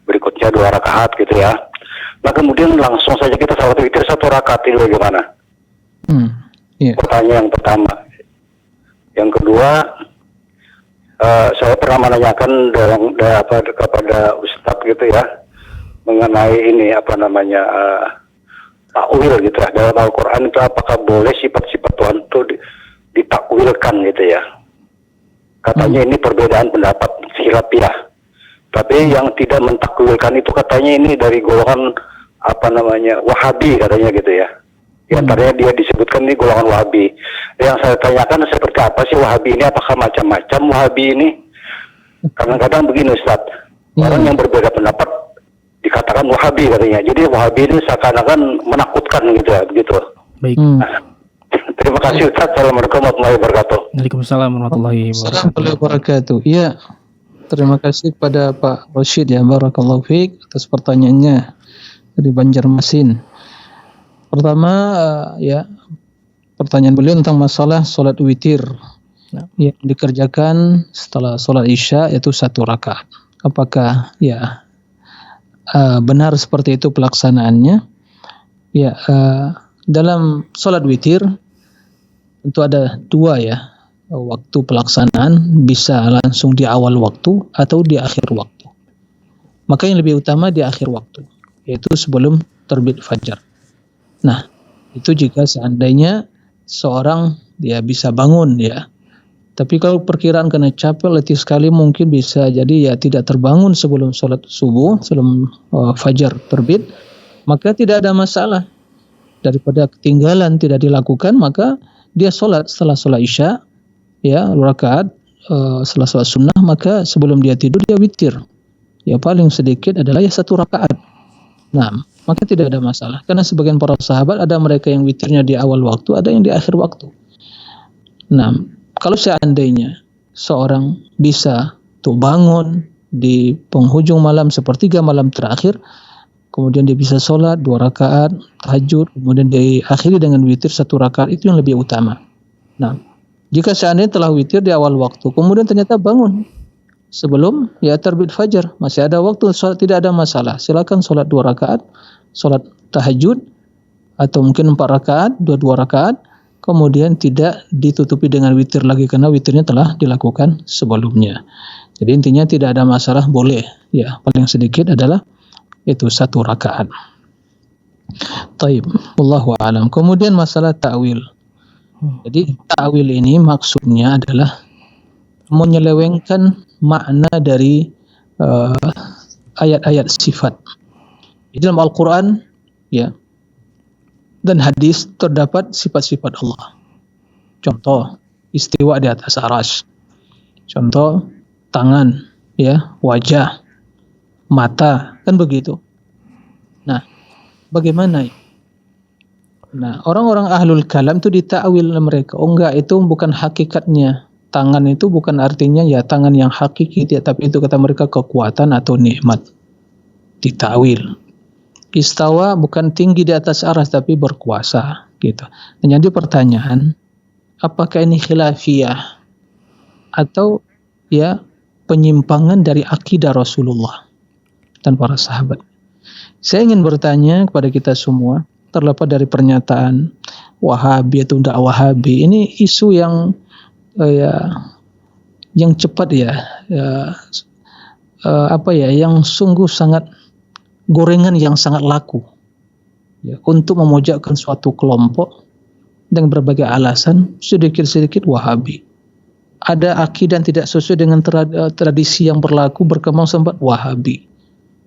berikutnya 2 rakaat gitu ya. Nah, kemudian langsung saja kita salat witir 1 rakaat, ini bagaimana? Pertanyaan yang pertama. Yang kedua, saya pernah menanyakan kepada Ustadz gitu ya, mengenai ini takwil gitu ya. Dalam Al-Quran itu apakah boleh sifat-sifat Tuhan itu ditakwilkan gitu ya? Katanya ini perbedaan pendapat khilafiyah. Tapi yang tidak mentakwilkan itu katanya ini dari golongan Wahabi katanya gitu ya. Di antaranya dia disebutkan ini golongan Wahabi. Yang saya tanyakan seperti apa sih Wahabi ini? Apakah macam-macam Wahabi ini? Kadang-kadang begini Ustaz, orang yang berbeda pendapat dikatakan Wahabi katanya. Jadi Wahabi ini seakan-akan menakutkan gitu ya, begitu. Baik. Terima kasih Ustaz. Assalamualaikum warahmatullahi wabarakatuh. Waalaikumsalam warahmatullahi wabarakatuh. Assalamualaikum warahmatullahi wabarakatuh. Iya, terima kasih kepada Pak Rashid ya, barakallahu fiik atas pertanyaannya dari Banjarmasin. Pertama, ya, pertanyaan beliau tentang masalah sholat witir yang dikerjakan setelah sholat isya yaitu 1 rakaat. Apakah ya benar seperti itu pelaksanaannya? Ya, dalam sholat witir tentu ada 2 ya waktu pelaksanaan, bisa langsung di awal waktu atau di akhir waktu. Maka yang lebih utama di akhir waktu, yaitu sebelum terbit fajar. Nah, itu jika seandainya seorang dia bisa bangun ya. Tapi kalau perkiraan karena capek, letih sekali, mungkin bisa jadi ya tidak terbangun sebelum sholat subuh, sebelum fajar terbit, maka tidak ada masalah. Daripada ketinggalan tidak dilakukan, maka dia sholat setelah sholat isya, ya 2 rakaat setelah sholat sunnah, maka sebelum dia tidur dia witir. Ya paling sedikit adalah ya 1 rakaat. Nah, maka tidak ada masalah. Karena sebagian para sahabat ada mereka yang witirnya di awal waktu, ada yang di akhir waktu. Nah, kalau seandainya seorang bisa tuh bangun di penghujung malam, sepertiga malam terakhir, kemudian dia bisa sholat 2 rakaat tahajud, kemudian diakhiri dengan witir 1 rakaat, itu yang lebih utama. Nah, jika seandainya telah witir di awal waktu, kemudian ternyata bangun sebelum ya terbit fajar, masih ada waktu, sholat, tidak ada masalah. Silakan sholat 2 rakaat, sholat tahajud, atau mungkin 4 rakaat, 2 rakaat, kemudian tidak ditutupi dengan witir lagi karena witirnya telah dilakukan sebelumnya. Jadi intinya tidak ada masalah, boleh. Ya, paling sedikit adalah itu 1 rakaat. Taib, wallahu a'lam. Kemudian masalah ta'wil. Jadi ta'wil ini maksudnya adalah menyelewengkan makna dari ayat-ayat sifat. Di dalam Al-Quran ya dan hadis terdapat sifat-sifat Allah. Contoh, istiwa di atas arsy. Contoh, tangan, ya, wajah, mata, kan begitu. Nah, bagaimana? Nah, orang-orang ahlul kalam itu ditakwil mereka. Oh enggak, itu bukan hakikatnya. Tangan itu bukan artinya ya tangan yang hakiki, tapi itu kata mereka kekuatan atau nikmat. Ditakwil. Istawa bukan tinggi di atas arsy tapi berkuasa, gitu. Dan jadi pertanyaan, apakah ini khilafiyah atau ya penyimpangan dari akidah Rasulullah dan para sahabat? Saya ingin bertanya kepada kita semua, terlepas dari pernyataan Wahabi atau tidak Wahabi, ini isu yang yang cepat yang sungguh sangat gorengan yang sangat laku ya, untuk memojokkan suatu kelompok dengan berbagai alasan, sedikit-sedikit Wahabi. Ada akidah yang tidak sesuai dengan tradisi yang berlaku, berkembang sempat Wahabi.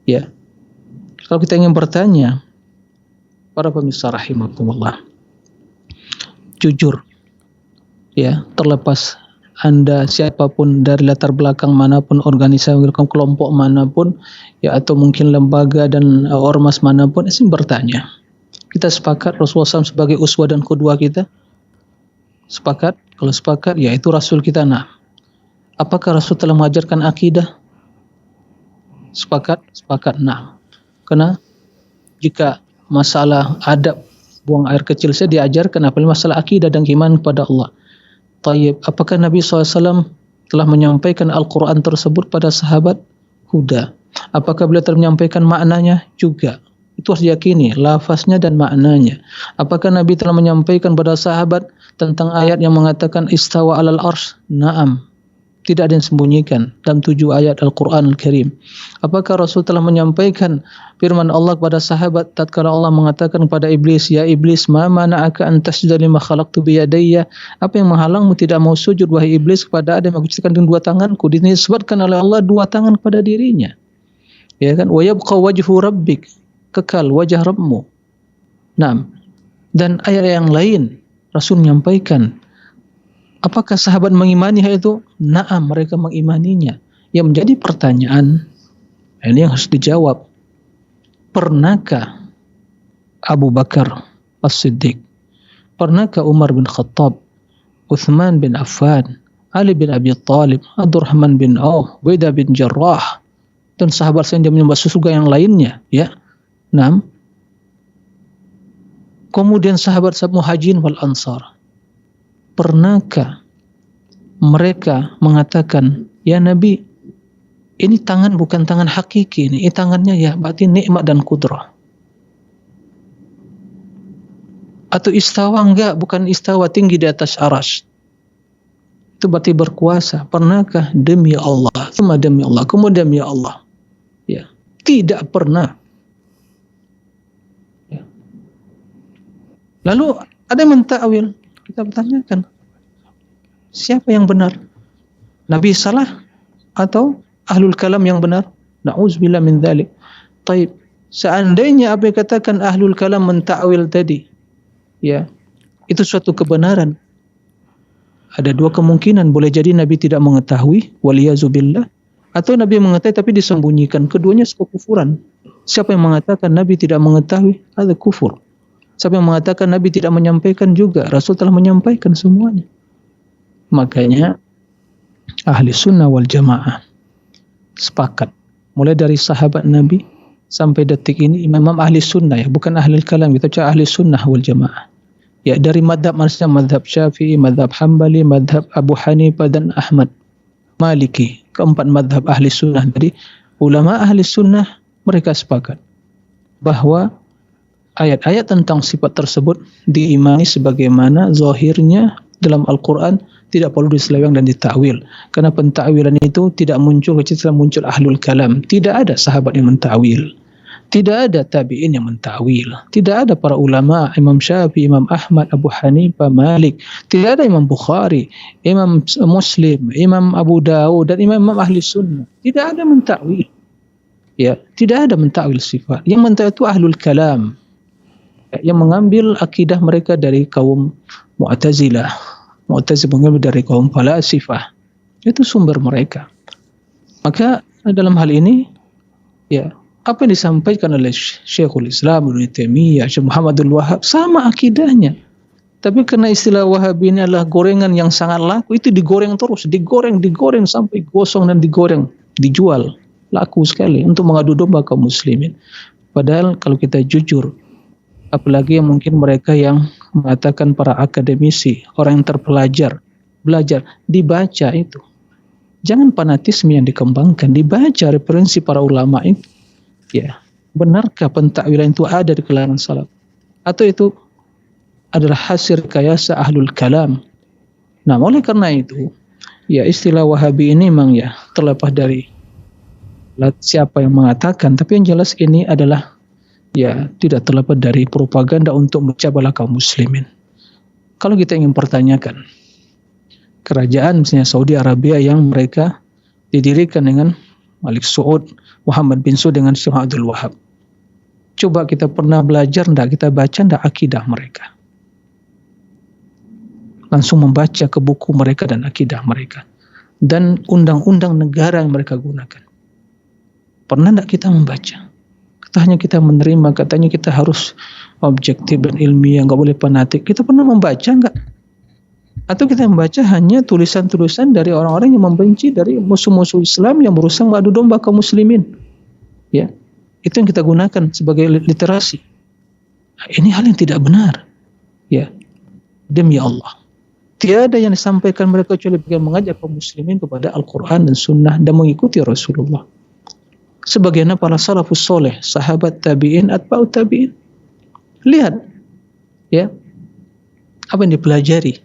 Ya. Kalau kita ingin bertanya, para pemirsa rahimakumullah, jujur, ya, terlepas Anda siapapun dari latar belakang manapun, organisasi, kelompok manapun, ya, atau mungkin lembaga dan ormas manapun, saya bertanya, kita sepakat Rasulullah SAW sebagai uswah dan qudwah kita? Sepakat? Kalau sepakat, ya itu Rasul kita. Nah, apakah Rasul telah mengajarkan akidah? Sepakat? Sepakat. Nah, karena jika masalah adab buang air kecil saya diajarkan, apalagi masalah akidah dan iman kepada Allah. Tayyib, apakah Nabi SAW telah menyampaikan Al-Quran tersebut pada sahabat? Huda. Apakah beliau telah menyampaikan maknanya? Juga. Itu harus diyakini, lafaznya dan maknanya. Apakah Nabi telah menyampaikan pada sahabat tentang ayat yang mengatakan istawa alal arsy? Naam. Tidak ada yang sembunyikan dalam 7 ayat Al-Quran Al-Karim. Apakah Rasul telah menyampaikan firman Allah kepada sahabat tatkala Allah mengatakan kepada iblis, ya iblis, ma mana'aka an tasjuda lima khalaqtu biyadayya? Apa yang menghalangmu tidak mau sujud wahai iblis kepada Adam yang aku ciptakan dengan 2 tanganku? Disebutkan oleh Allah 2 tangan kepada dirinya. Ya kan? Wa yabqa wajhu rabbik, kekal wajah Rabbmu. Nah, dan ayat yang lain Rasul menyampaikan. Apakah sahabat mengimani hal itu? Naam, mereka mengimaninya. Yang menjadi pertanyaan, ini yang harus dijawab. Pernahkah Abu Bakar As-Siddiq Pernahkah Umar bin Khattab, Uthman bin Affan, Ali bin Abi Thalib, Abdurrahman bin Auf, Ubaidah bin Jarrah, dan sahabat yang menyembah surga yang lainnya, ya. 6. Kemudian sahabat-sahabat Muhajirin wal Ansar, pernahkah mereka mengatakan, ya Nabi, ini tangan bukan tangan hakiki, ini tangannya ya berarti nikmat dan kudrah. Atau istawa enggak, bukan istawa tinggi di atas arsy. Itu berarti berkuasa. Pernahkah? Demi Allah, cuma demi Allah, kemudian demi Allah. Ya, tidak pernah. Ya. Lalu ada yang mentakwil. Kita bertanyakan, siapa yang benar? Nabi salah atau ahlul kalam yang benar? Na'udzubillah min dzalik. Taib. Seandainya apa yang katakan ahlul kalam mentakwil tadi, ya, itu suatu kebenaran. Ada dua kemungkinan, boleh jadi Nabi tidak mengetahui, waliyazubillah, atau Nabi mengetahui tapi disembunyikan. Keduanya kekufuran. Siapa yang mengatakan Nabi tidak mengetahui, ada kufur. Siapa yang mengatakan Nabi tidak menyampaikan juga, Rasul telah menyampaikan semuanya. Makanya ahli sunnah wal jamaah sepakat, mulai dari sahabat Nabi sampai detik ini imam ahli sunnah, ya, bukan ahli kalam, kita cakap ahli sunnah wal jamaah. Ya, dari madhab manusia, madhab Syafi'i, madhab Hambali, madhab Abu Hanifah dan Ahmad, Maliki, keempat madhab ahli sunnah. Jadi ulama ahli sunnah mereka sepakat bahwa ayat-ayat tentang sifat tersebut diimani sebagaimana zahirnya dalam Al-Quran, tidak perlu diseleweng dan ditakwil. Karena pentakwilan itu tidak muncul kecuali setelah muncul ahlul kalam. Tidak ada sahabat yang mentakwil. Tidak ada tabi'in yang mentakwil. Tidak ada para ulama, Imam Syafi'i, Imam Ahmad, Abu Hanifah, Malik. Tidak ada Imam Bukhari, Imam Muslim, Imam Abu Dawud, dan imam ahli sunnah. Tidak ada mentakwil. Ya, tidak ada mentakwil sifat. Yang mentakwil itu ahlul kalam, ya, yang mengambil akidah mereka dari kaum Mu'tazilah. Mu'tazilah mengambil dari kaum falasifah. Itu sumber mereka. Maka dalam hal ini, ya, apa yang disampaikan oleh Syekhul Islam Ibnu Taimiyah, Syekh Muhammadul Wahhab, sama akidahnya. Tapi karena istilah Wahabi ini adalah gorengan yang sangat laku, itu digoreng terus, digoreng sampai gosong dan digoreng, dijual, laku sekali untuk mengadu domba kaum muslimin. Padahal kalau kita jujur, apalagi yang mungkin mereka yang mengatakan para akademisi, orang yang terpelajar, belajar, dibaca itu. Jangan fanatisme yang dikembangkan, dibaca referensi para ulama itu. Ya, benarkah pentakwilan itu ada di kalangan salaf? Atau itu adalah hasil rekayasa ahlul kalam? Nah, oleh karena itu, ya, istilah Wahabi ini memang ya terlepas dari siapa yang mengatakan, tapi yang jelas ini adalah ya tidak terlepas dari propaganda untuk memecah belah kaum muslimin. Kalau kita ingin pertanyakan kerajaan misalnya Saudi Arabia yang mereka didirikan dengan Malik Saud, Muhammad bin Saud dengan Syekh Abdul Wahhab. Coba kita pernah belajar enggak, kita baca enggak akidah mereka? Langsung membaca ke buku mereka dan akidah mereka. Dan undang-undang negara yang mereka gunakan. Pernah enggak kita membaca? Katanya kita menerima, katanya kita harus objektif dan ilmiah, enggak boleh fanatik. Kita pernah membaca enggak? Atau kita membaca hanya tulisan-tulisan dari orang-orang yang membenci dari musuh-musuh Islam yang berusaha mengadu domba kaum muslimin. Ya, itu yang kita gunakan sebagai literasi. Nah, ini hal yang tidak benar. Ya, demi Allah, tiada yang disampaikan mereka kecuali bagaimana mengajak kaum muslimin kepada Al-Quran dan Sunnah dan mengikuti Rasulullah. Sebagaimana para salafus soleh, sahabat tabi'in, atba'ut tabi'in. Lihat, ya, apa yang dipelajari.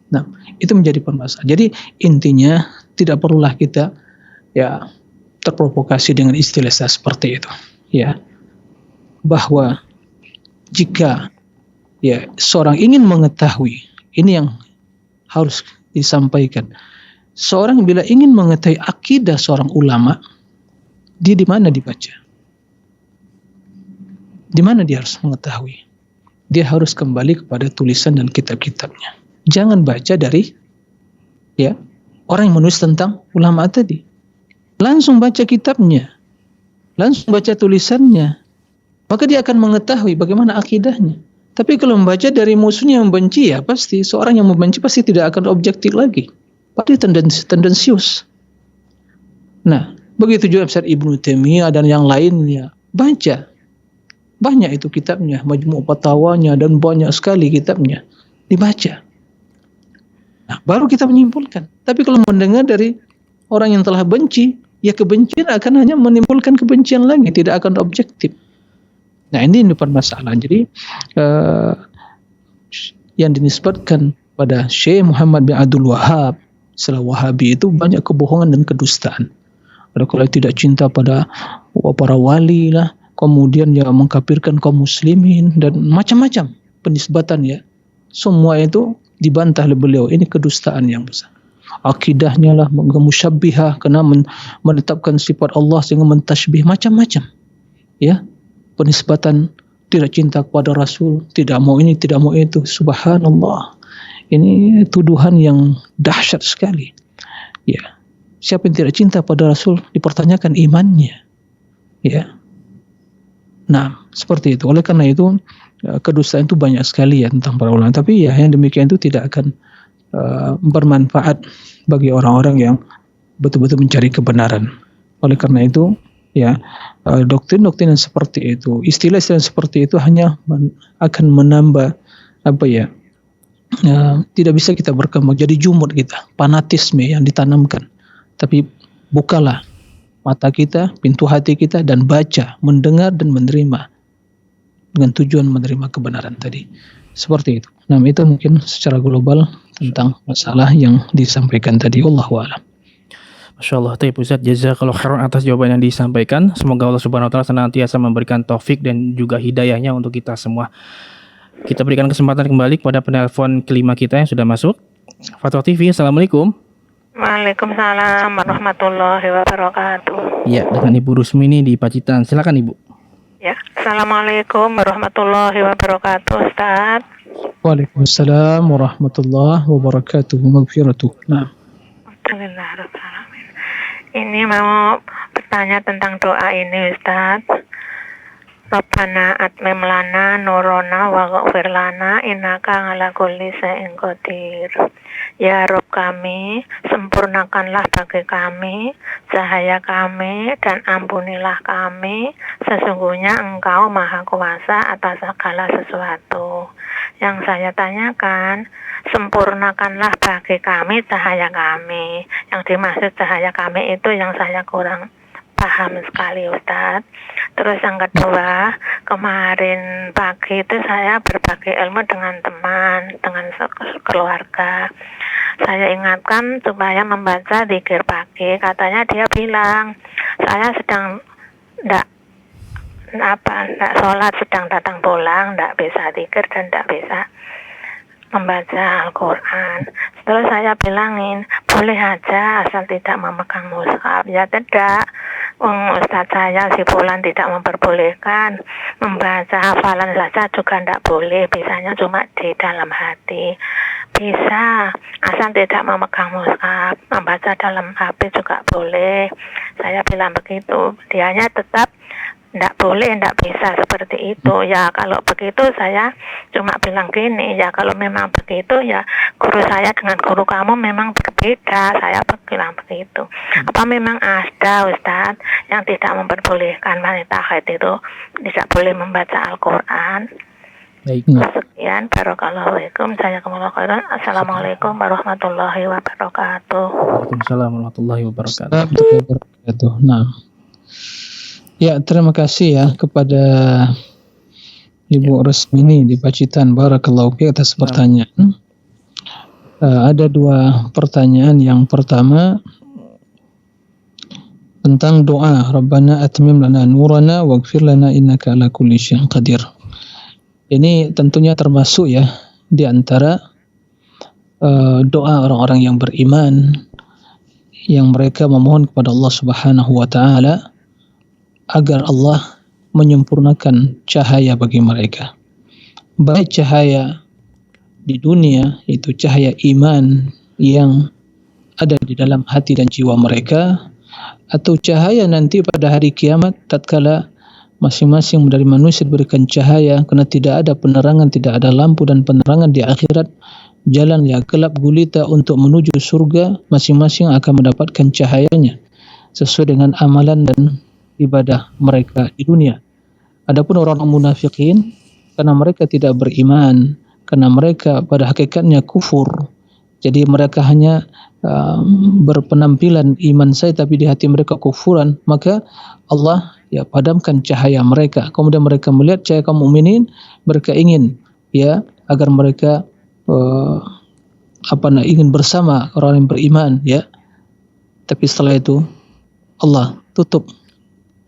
Nah, itu menjadi permasalahan. Jadi intinya tidak perlulah kita ya terprovokasi dengan istilah seperti itu, ya. Bahwa jika ya seorang ingin mengetahui, ini yang harus disampaikan. Seorang bila ingin mengetahui akidah seorang ulama, dia di mana dibaca? Di mana dia harus mengetahui? Dia harus kembali kepada tulisan dan kitab-kitabnya. Jangan baca dari ya orang yang menulis tentang ulama tadi. Langsung baca kitabnya, langsung baca tulisannya, maka dia akan mengetahui bagaimana akidahnya. Tapi kalau membaca dari musuhnya yang membenci, ya pasti seorang yang membenci pasti tidak akan objektif lagi, pasti tendensius. Nah, begitu juga Ustaz Ibnu Taimiyah dan yang lainnya, baca. Banyak itu kitabnya, Majmu' Fatawanya, dan banyak sekali kitabnya dibaca. Nah, baru kita menyimpulkan. Tapi kalau mendengar dari orang yang telah benci, ya kebencian akan hanya menimbulkan kebencian lagi, tidak akan objektif. Nah, ini permasalahan. Jadi yang dinisbatkan pada Syekh Muhammad bin Abdul Wahhab, istilah Wahabi itu banyak kebohongan dan kedustaan. Ada kalau tidak cinta pada para wali lah, kemudian ya mengkafirkan kaum muslimin dan macam-macam penisbatan ya. Semua itu dibantah oleh beliau. Ini kedustaan yang besar. Akidahnya lah musyabbihah, karena menetapkan sifat Allah sehingga mentashbih macam-macam. Ya, penisbatan tidak cinta kepada Rasul, tidak mau ini, tidak mau itu. Subhanallah. Ini tuduhan yang dahsyat sekali. Ya. Siapa yang tidak cinta pada Rasul dipertanyakan imannya. Ya. Nah, seperti itu. Oleh karena itu kedustaan itu banyak sekali ya tentang para ulama. Tapi ya yang demikian itu tidak akan bermanfaat bagi orang-orang yang betul-betul mencari kebenaran. Oleh karena itu, ya doktrin-doktrin yang seperti itu, istilah-istilah seperti itu hanya akan menambah tidak bisa kita berkembang. Jadi jumud kita, fanatisme yang ditanamkan. Tapi bukalah mata kita, pintu hati kita, dan baca, mendengar dan menerima dengan tujuan menerima kebenaran tadi. Seperti itu. Nah, itu mungkin secara global tentang masalah yang disampaikan tadi. Wallahu a'lam. Masya Allah, Ustaz, jazakallahu khairan atas jawaban yang disampaikan. Semoga Allah Subhanahu wa Ta'ala senantiasa memberikan taufik dan juga hidayahnya untuk kita semua. Kita berikan kesempatan kembali kepada penelpon kelima kita yang sudah masuk. Fatwa TV, Assalamualaikum. Waalaikumsalam warahmatullahi wabarakatuh. Ya, dengan Ibu Rusmini di Pacitan. Silakan Ibu. Ya, Assalamualaikum warahmatullahi wabarakatuh, Ustaz. Waalaikumsalam warahmatullahi wabarakatuh. Maghfiratuh. Nah. Alhamdulillahirrahmanirrahim. Ini mau bertanya tentang doa ini, Ustaz. Rabbana atmim lana nurona wa ghfir lana innaka ala kulli syai'in qadir. Ya Rabb kami, sempurnakanlah bagi kami cahaya kami dan ampunilah kami. Sesungguhnya Engkau Maha Kuasa atas segala sesuatu. Yang saya tanyakan, sempurnakanlah bagi kami cahaya kami. Yang dimaksud cahaya kami itu yang saya kurang paham sekali, Ustadz. Terus yang kedua, kemarin pagi itu saya berbagi ilmu dengan teman, dengan keluarga. Saya ingatkan supaya membaca zikir pagi. Katanya dia bilang, saya sedang tidak sholat, sedang datang pulang, tidak bisa zikir dan tidak bisa membaca Al-Quran. Terus saya bilangin, boleh aja asal tidak memegang mushaf. Ya tidak, Ustaz saya si Fulan tidak memperbolehkan. Membaca hafalan saja juga tidak boleh, bisanya cuma di dalam hati. Bisa, asal tidak memegang mushaf. Membaca dalam HP juga boleh. Saya bilang begitu, dianya tetap tidak boleh, tidak bisa seperti itu. Ya kalau begitu saya cuma bilang gini, ya kalau memang begitu ya guru saya dengan guru kamu memang berbeda. Saya bilang begitu. Apa memang ada Ustadz yang tidak memperbolehkan wanita haid itu tidak boleh membaca Al-Quran? Baik. Sekian, barakallahu fikum. Jazakumullahu khairan. Assalamualaikum warahmatullahi wabarakatuh. Waalaikumsalam warahmatullahi wabarakatuh. Assalamualaikum warahmatullahi wabarakatuh. Nah. Ya, terima kasih ya kepada Ibu Rusmini di Pacitan. Barakallahu fiik atas pertanyaan. Ada dua pertanyaan. Yang pertama tentang doa, Rabbana atmim lana nurana waghfir lana innaka ala kulli syai'in qadir. Ini tentunya termasuk ya di antara doa orang-orang yang beriman yang mereka memohon kepada Allah Subhanahu wa taala agar Allah menyempurnakan cahaya bagi mereka. Baik cahaya di dunia, itu cahaya iman yang ada di dalam hati dan jiwa mereka, atau cahaya nanti pada hari kiamat tatkala masing-masing dari manusia diberikan cahaya, karena tidak ada penerangan, tidak ada lampu dan penerangan di akhirat, jalan yang gelap gulita untuk menuju surga, masing-masing akan mendapatkan cahayanya sesuai dengan amalan dan ibadah mereka di dunia. Adapun orang munafikin, karena mereka tidak beriman, karena mereka pada hakikatnya kufur, jadi mereka hanya berpenampilan iman saya tapi di hati mereka kufuran, maka Allah padamkan cahaya mereka. Kemudian mereka melihat cahaya kaum mukminin, mereka ingin agar mereka ingin bersama orang yang beriman, tapi setelah itu Allah tutup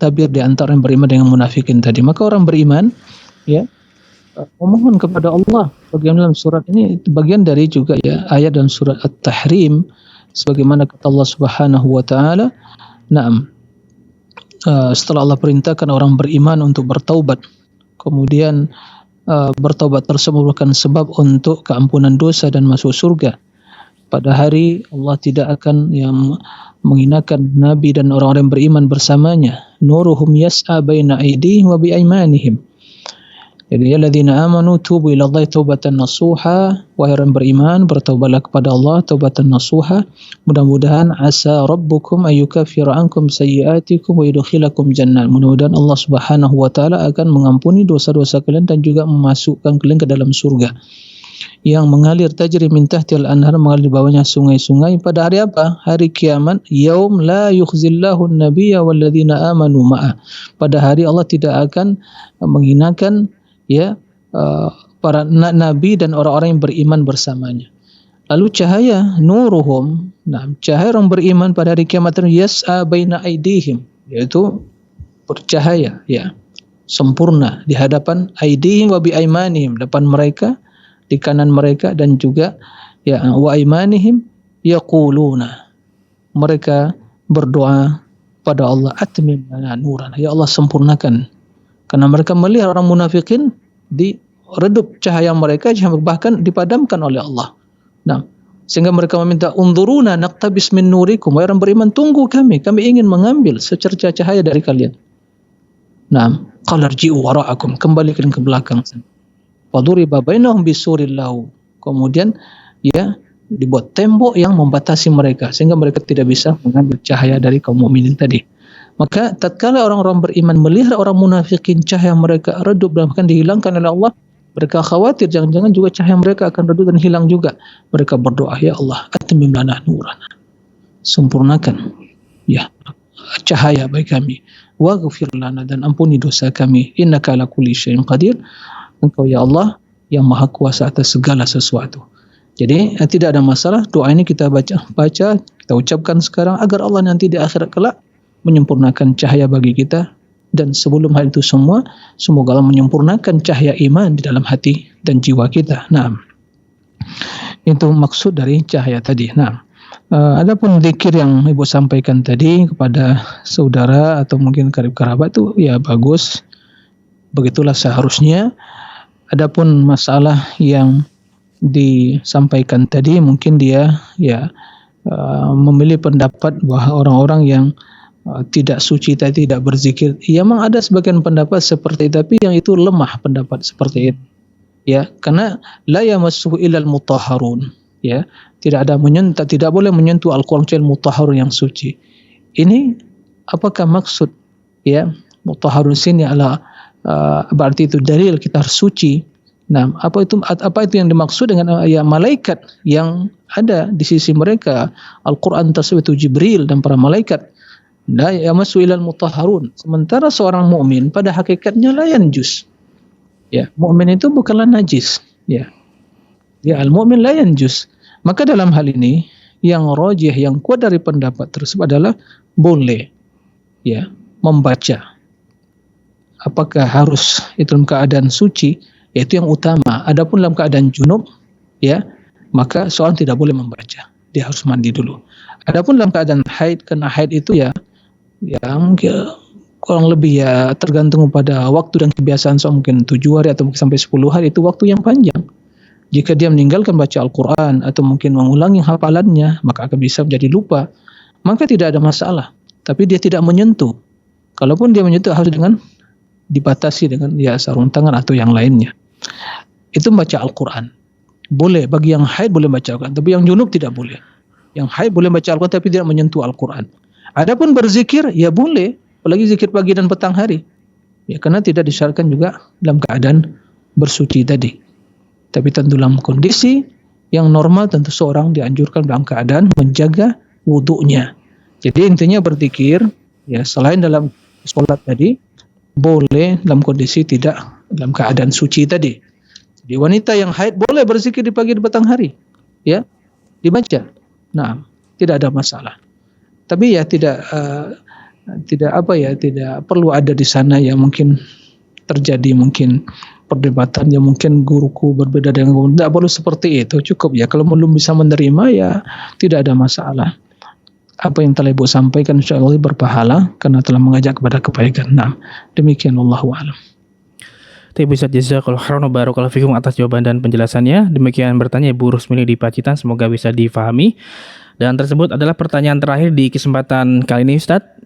tabir di antara yang beriman dengan munafikin tadi. Maka orang beriman memohon kepada Allah. Bagian dalam surat ini itu bagian dari juga ayat dalam surat At-Tahrim, sebagaimana kata Allah Subhanahu wa taala, setelah Allah perintahkan orang beriman untuk bertaubat, kemudian bertaubat tersebut merupakan sebab untuk keampunan dosa dan masuk surga. Pada hari Allah tidak akan menghinakan Nabi dan orang-orang beriman bersamanya. Nuruhum yas'a baina aydihim wa biaymanihim. Jadi alladzina amanu tubu ila Allahi taubatan nasuha, wahai orang beriman bertaubatlah kepada Allah taubatan nasuha, mudah-mudahan asa rabbukum ayyukaffira ankum sayyi'atikum wa yudkhilakum jannat. Mudah-mudahan Allah Subhanahu wa taala akan mengampuni dosa-dosa kalian dan juga memasukkan kalian ke dalam surga yang mengalir tajri min tahtil anhar, mengalir di bawahnya sungai-sungai. Pada hari apa? Hari kiamat. Yaum la yukhzillahu an-nabiyya walladzina amanu ma'ah. Pada hari Allah tidak akan menghinakan para nabi dan orang-orang yang beriman bersamanya. Lalu cahaya nuruhum, cahaya orang beriman pada hari kiamat yas'a baina aydihim, yaitu bercahaya sempurna di hadapan aydihim wa bi aymanihim, depan mereka, di kanan mereka, dan juga wa aymanihim yaquluna, mereka berdoa pada Allah, atmim lana nurana, ya Allah sempurnakan. Karena mereka melihat orang munafikin diredup cahaya mereka, bahkan dipadamkan oleh Allah. Sehingga mereka meminta, unzuruna naqtabis min nurikum, wahai orang beriman tunggu kami ingin mengambil secercah cahaya dari kalian. Qala irji'u wara'akum, kembali kalian ke belakang. Waduriba bainahum bisuril lahu, kemudian dibuat tembok yang membatasi mereka sehingga mereka tidak bisa mengambil cahaya dari kaum mukminin tadi. Maka tatkala orang-orang beriman melihat orang munafikin cahaya mereka redup dan bahkan dihilangkan oleh Allah, mereka khawatir jangan-jangan juga cahaya mereka akan redup dan hilang juga. Mereka berdoa, ya Allah, atmim lana nurana, sempurnakan cahaya bagi kami, waghfir lana, dan ampuni dosa kami, innaka ala kulli syai'in qadir, Engkau ya Allah yang maha kuasa atas segala sesuatu. Jadi tidak ada masalah, doa ini kita baca, kita ucapkan sekarang agar Allah nanti di akhirat kelak menyempurnakan cahaya bagi kita. Dan sebelum hal itu semua, semoga Allah menyempurnakan cahaya iman di dalam hati dan jiwa kita. Itu maksud dari cahaya tadi. Adapun zikir yang Ibu sampaikan tadi kepada saudara atau mungkin karib kerabat itu ya bagus, begitulah seharusnya. Adapun masalah yang disampaikan tadi, mungkin dia memilih pendapat bahwa orang-orang yang tidak suci tadi tidak berzikir. Ya, memang ada sebagian pendapat seperti itu, tapi yang itu lemah pendapat seperti itu. Karena la yamassuhu illal mutahharun. Tidak boleh menyentuh Al-Qur'an kecuali mutahharun yang suci. Ini apakah maksud mutahharun sini adalah berarti itu dalil kita harus suci. Apa itu yang dimaksud dengan malaikat yang ada di sisi mereka? Al-Qur'an tersebut itu Jibril dan para malaikat. La yamassu ilal mutahharun. Sementara seorang mukmin pada hakikatnya la yanjus. Mukmin itu bukanlah najis. Al-mukmin la yanjus. Maka dalam hal ini yang rajih, yang kuat dari pendapat tersebut adalah boleh membaca. Apakah harus itu dalam keadaan suci? Itu yang utama. Adapun dalam keadaan junub, maka seorang tidak boleh membaca. Dia harus mandi dulu. Adapun dalam keadaan haid, karena haid itu mungkin kurang lebih tergantung pada waktu dan kebiasaan seorang, mungkin 7 hari atau mungkin sampai 10 hari, itu waktu yang panjang. Jika dia meninggalkan baca Al-Quran atau mungkin mengulangi hafalannya, maka akan bisa menjadi lupa. Maka tidak ada masalah. Tapi dia tidak menyentuh. Kalaupun dia menyentuh harus dengan dibatasi dengan ya sarung tangan atau yang lainnya. Itu membaca Al-Quran. Boleh, bagi yang haid boleh baca Al-Quran, tapi yang junub tidak boleh. Yang haid boleh baca Al-Quran tapi tidak menyentuh Al-Quran. Adapun berzikir, ya boleh, apalagi zikir pagi dan petang hari. Ya, karena tidak disyaratkan juga dalam keadaan bersuci tadi. Tapi tentu dalam kondisi yang normal tentu seorang dianjurkan dalam keadaan menjaga wudunya. Jadi intinya berzikir, ya selain dalam sholat tadi, boleh dalam kondisi tidak dalam keadaan suci tadi. Di wanita yang haid boleh berzikir di pagi dan petang hari, ya dibaca. Nah, tidak ada masalah. Tapi ya tidak perlu ada di sana yang mungkin terjadi mungkin perdebatan yang mungkin guruku berbeda dengan guru. Tidak perlu seperti itu, cukup ya. Kalau belum bisa menerima ya tidak ada masalah. Apa yang telah Ibu sampaikan insyaallah berpahala karena telah mengajak kepada kebaikan. Nah, demikian wallahu a'lam. Terima kasih jazakallahu khairan wa barakallahu fikum atas jawaban dan penjelasannya. Demikian bertanya Ibu Rusmini di Pacitan, semoga bisa difahami. Dan tersebut adalah pertanyaan terakhir di kesempatan kali ini Ustadz.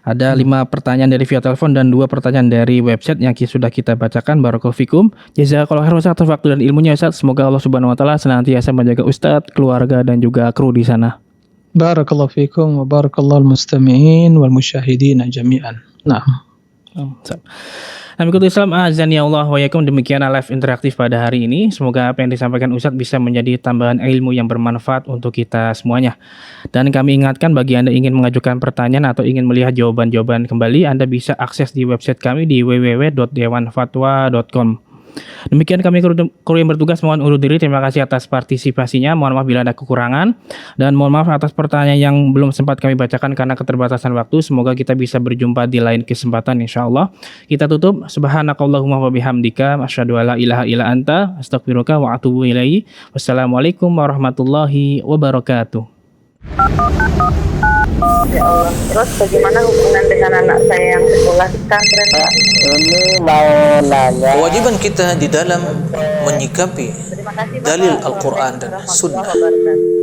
Ada 5 pertanyaan dari via telepon dan 2 pertanyaan dari website yang sudah kita bacakan. Barakallahu fikum. Jazakallahu khairan Ustadz atas waktu dan ilmunya Ustadz. Semoga Allah Subhanahu wa taala senantiasa menjaga Ustadz, keluarga dan juga kru di sana. Barakallahu fikum wa barakallahu al-mustami'in wal musyahidin jami'an. Nah. Amikul Islam, azan ya Allah wa yakum. Demikian live interaktif pada hari ini. Semoga apa yang disampaikan Ustadz bisa menjadi tambahan ilmu yang bermanfaat untuk kita semuanya. Dan kami ingatkan bagi Anda ingin mengajukan pertanyaan atau ingin melihat jawaban-jawaban kembali, Anda bisa akses di website kami di www.dewanfatwa.com. Demikian kami kru yang bertugas mohon undur diri. Terima kasih atas partisipasinya. Mohon maaf bila ada kekurangan dan mohon maaf atas pertanyaan yang belum sempat kami bacakan karena keterbatasan waktu. Semoga kita bisa berjumpa di lain kesempatan insyaallah. Kita tutup. Subhanakallahumma wa bihamdika asyhadu alla ilaha illa anta astaghfiruka wa atubu ilaihi. Wassalamualaikum warahmatullahi wabarakatuh. Ya Allah, terus bagaimana hubungan dengan anak saya yang sekolah di pesantren, Pak? Ini mau nanya. Kewajiban kita di dalam menyikapi Terima kasih, Bapak. dalil Al-Quran dan Sunnah Warahmatullahi wabarakatuh.